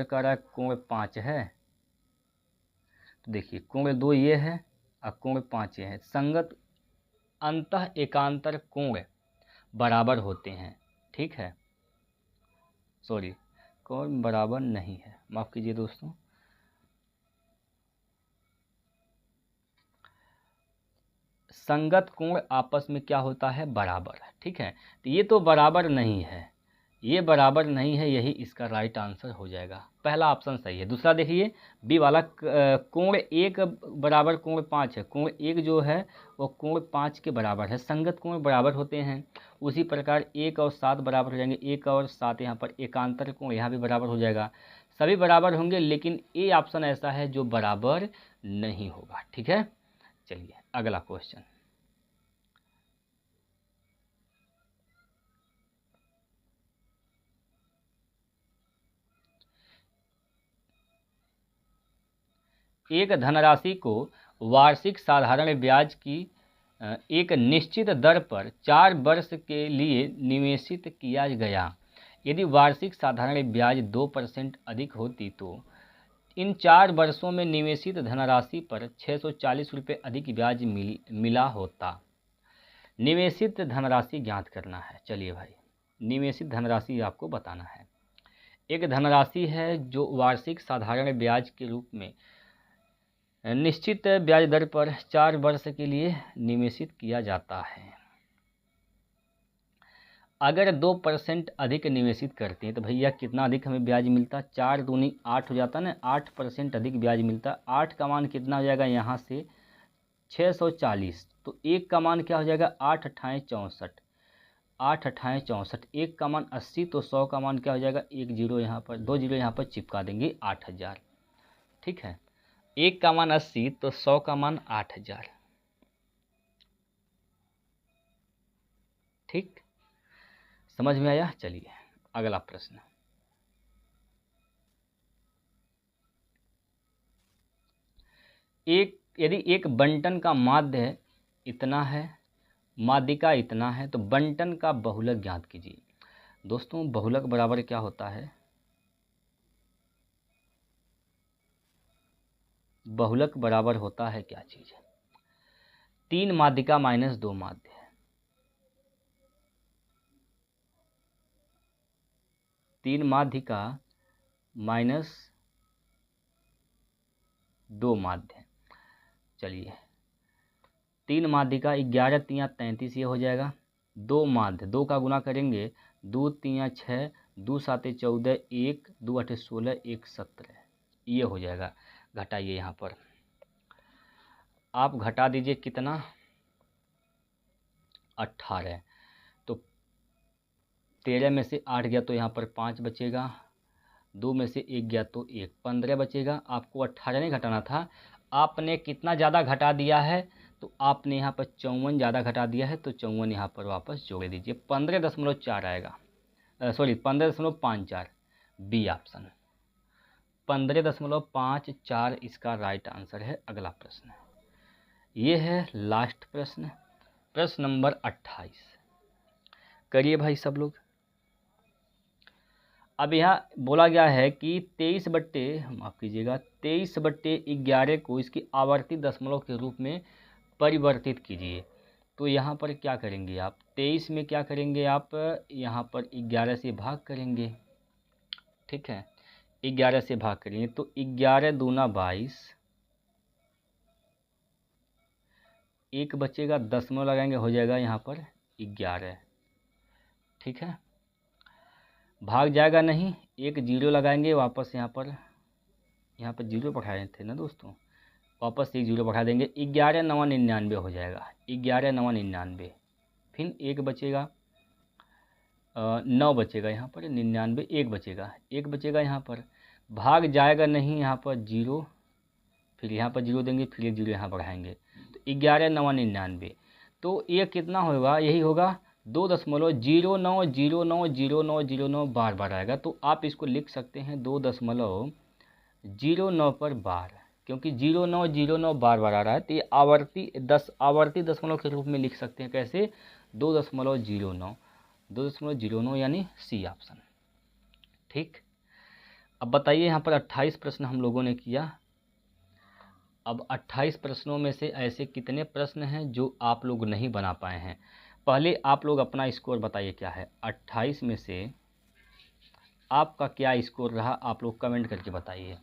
कह रहा है कोण 5 है, तो देखिए कोण 2 ये है और कोण 5 ये है, संगत अंतः एकांतर कोण बराबर होते हैं। ठीक है, सॉरी कोण बराबर नहीं है, माफ़ कीजिए दोस्तों, संगत कोण आपस में क्या होता है, बराबर। ठीक है, तो ये तो बराबर नहीं है, ये बराबर नहीं है, यही इसका राइट आंसर हो जाएगा। पहला ऑप्शन सही है। दूसरा देखिए बी वाला, कोण 1 बराबर कोण 5 है, कोण 1 जो है वो कोण 5 के बराबर है, संगत कोण बराबर होते हैं। उसी प्रकार 1 और 7 बराबर हो जाएंगे, 1 और 7 यहाँ पर एकांतर कोण यहाँ भी बराबर हो जाएगा, सभी बराबर होंगे, लेकिन ए ऑप्शन ऐसा है जो बराबर नहीं होगा। ठीक है, चलिए अगला क्वेश्चन, एक धनराशि को वार्षिक साधारण ब्याज की एक निश्चित दर पर 4 वर्ष के लिए निवेशित किया गया। यदि वार्षिक साधारण ब्याज 2% अधिक होती तो इन 4 वर्षों में निवेशित धनराशि पर 640 रुपये अधिक ब्याज मिला होता। निवेशित धनराशि ज्ञात करना है। चलिए भाई, निवेशित धनराशि आपको बताना है। एक धनराशि है जो वार्षिक साधारण ब्याज के रूप में निश्चित ब्याज दर पर 4 वर्ष के लिए निवेशित किया जाता है। अगर 2% अधिक निवेशित करते हैं तो भैया कितना अधिक हमें ब्याज मिलता, 4 दूनी 8 हो जाता ना, 8% अधिक ब्याज मिलता। 8 का मान कितना हो जाएगा, यहाँ से 640, तो 1 का मान क्या हो जाएगा, 8 अट्ठाएँ 64, 8 अट्ठाएँ 64, 1 का मान 80, तो 100 का मान क्या हो जाएगा, 1 जीरो यहाँ पर, 2 जीरो यहाँ पर चिपका देंगे, 8000। ठीक है, 1 का मान 80 तो 100 का मान 8000। ठीक, समझ में आया। चलिए अगला प्रश्न, यदि एक बंटन का माध्य इतना है, माध्यिका इतना है, तो बंटन का बहुलक ज्ञात कीजिए। दोस्तों बहुलक बराबर क्या होता है? बहुलक बराबर होता है क्या चीज़? 3 माध्यिका माइनस 2 माध्य। 3 माध्यिका माइनस 2 माध्य। चलिए 3 माध्यिका 11 3 33 ये हो जाएगा। 2 माध्य, 2 का गुना करेंगे, 2 3 6, 2 7 14, 1 2 8 16, 1 17 ये हो जाएगा। घटाइए यहाँ पर, आप घटा दीजिए कितना? 18। तो 13 में से 8 गया तो यहाँ पर 5 बचेगा, 2 में से 1 गया तो 1, 15 बचेगा। आपको 18 नहीं घटाना था, आपने कितना ज़्यादा घटा दिया है, तो आपने यहाँ पर 54 ज़्यादा घटा दिया है, तो 54 यहाँ पर वापस जोड़ दीजिए। 15.4 आएगा, सॉरी 15.54, बी ऑप्शन 15.54 इसका राइट आंसर है। अगला प्रश्न, ये है लास्ट प्रश्न, प्रश्न नंबर 28। करिए भाई सब लोग। अब यहाँ बोला गया है कि 23/11 को इसकी आवर्ती दशमलव के रूप में परिवर्तित कीजिए। तो यहाँ पर क्या करेंगे आप? 23 में क्या करेंगे आप? यहाँ पर 11 से भाग करेंगे, ठीक है, 11 से भाग करेंगे तो 11 दूना 22, 1 बचेगा, दशमलव लगाएंगे, हो जाएगा यहाँ पर 11, ठीक है। भाग जाएगा नहीं, एक जीरो लगाएंगे, वापस यहाँ पर जीरो बढ़ाए थे ना दोस्तों, वापस एक जीरो बढ़ा देंगे, 11 9 99 हो जाएगा, 11 9 99, फिर 1 बचेगा, 9 बचेगा यहाँ पर, 99 1 बचेगा यहाँ पर। भाग जाएगा नहीं, यहाँ पर जीरो, फिर यहाँ पर जीरो देंगे, फिर एक जीरो यहाँ बढ़ाएंगे, तो 11 9 99, तो ये कितना होगा? यही होगा 2.09090909 बार बार आएगा। तो आप इसको लिख सकते हैं 2.09 पर बार, क्योंकि 0909 बार बार आ रहा है, तो ये आवर्ती दशमलव के रूप में लिख सकते हैं। कैसे? 2.09 यानी सी ऑप्शन, ठीक। अब बताइए, यहाँ पर 28 प्रश्न हम लोगों ने किया। अब 28 प्रश्नों में से ऐसे कितने प्रश्न हैं जो आप लोग नहीं बना पाए हैं? पहले आप लोग अपना स्कोर बताइए क्या है। 28 में से आपका क्या स्कोर रहा, आप लोग कमेंट करके बताइए।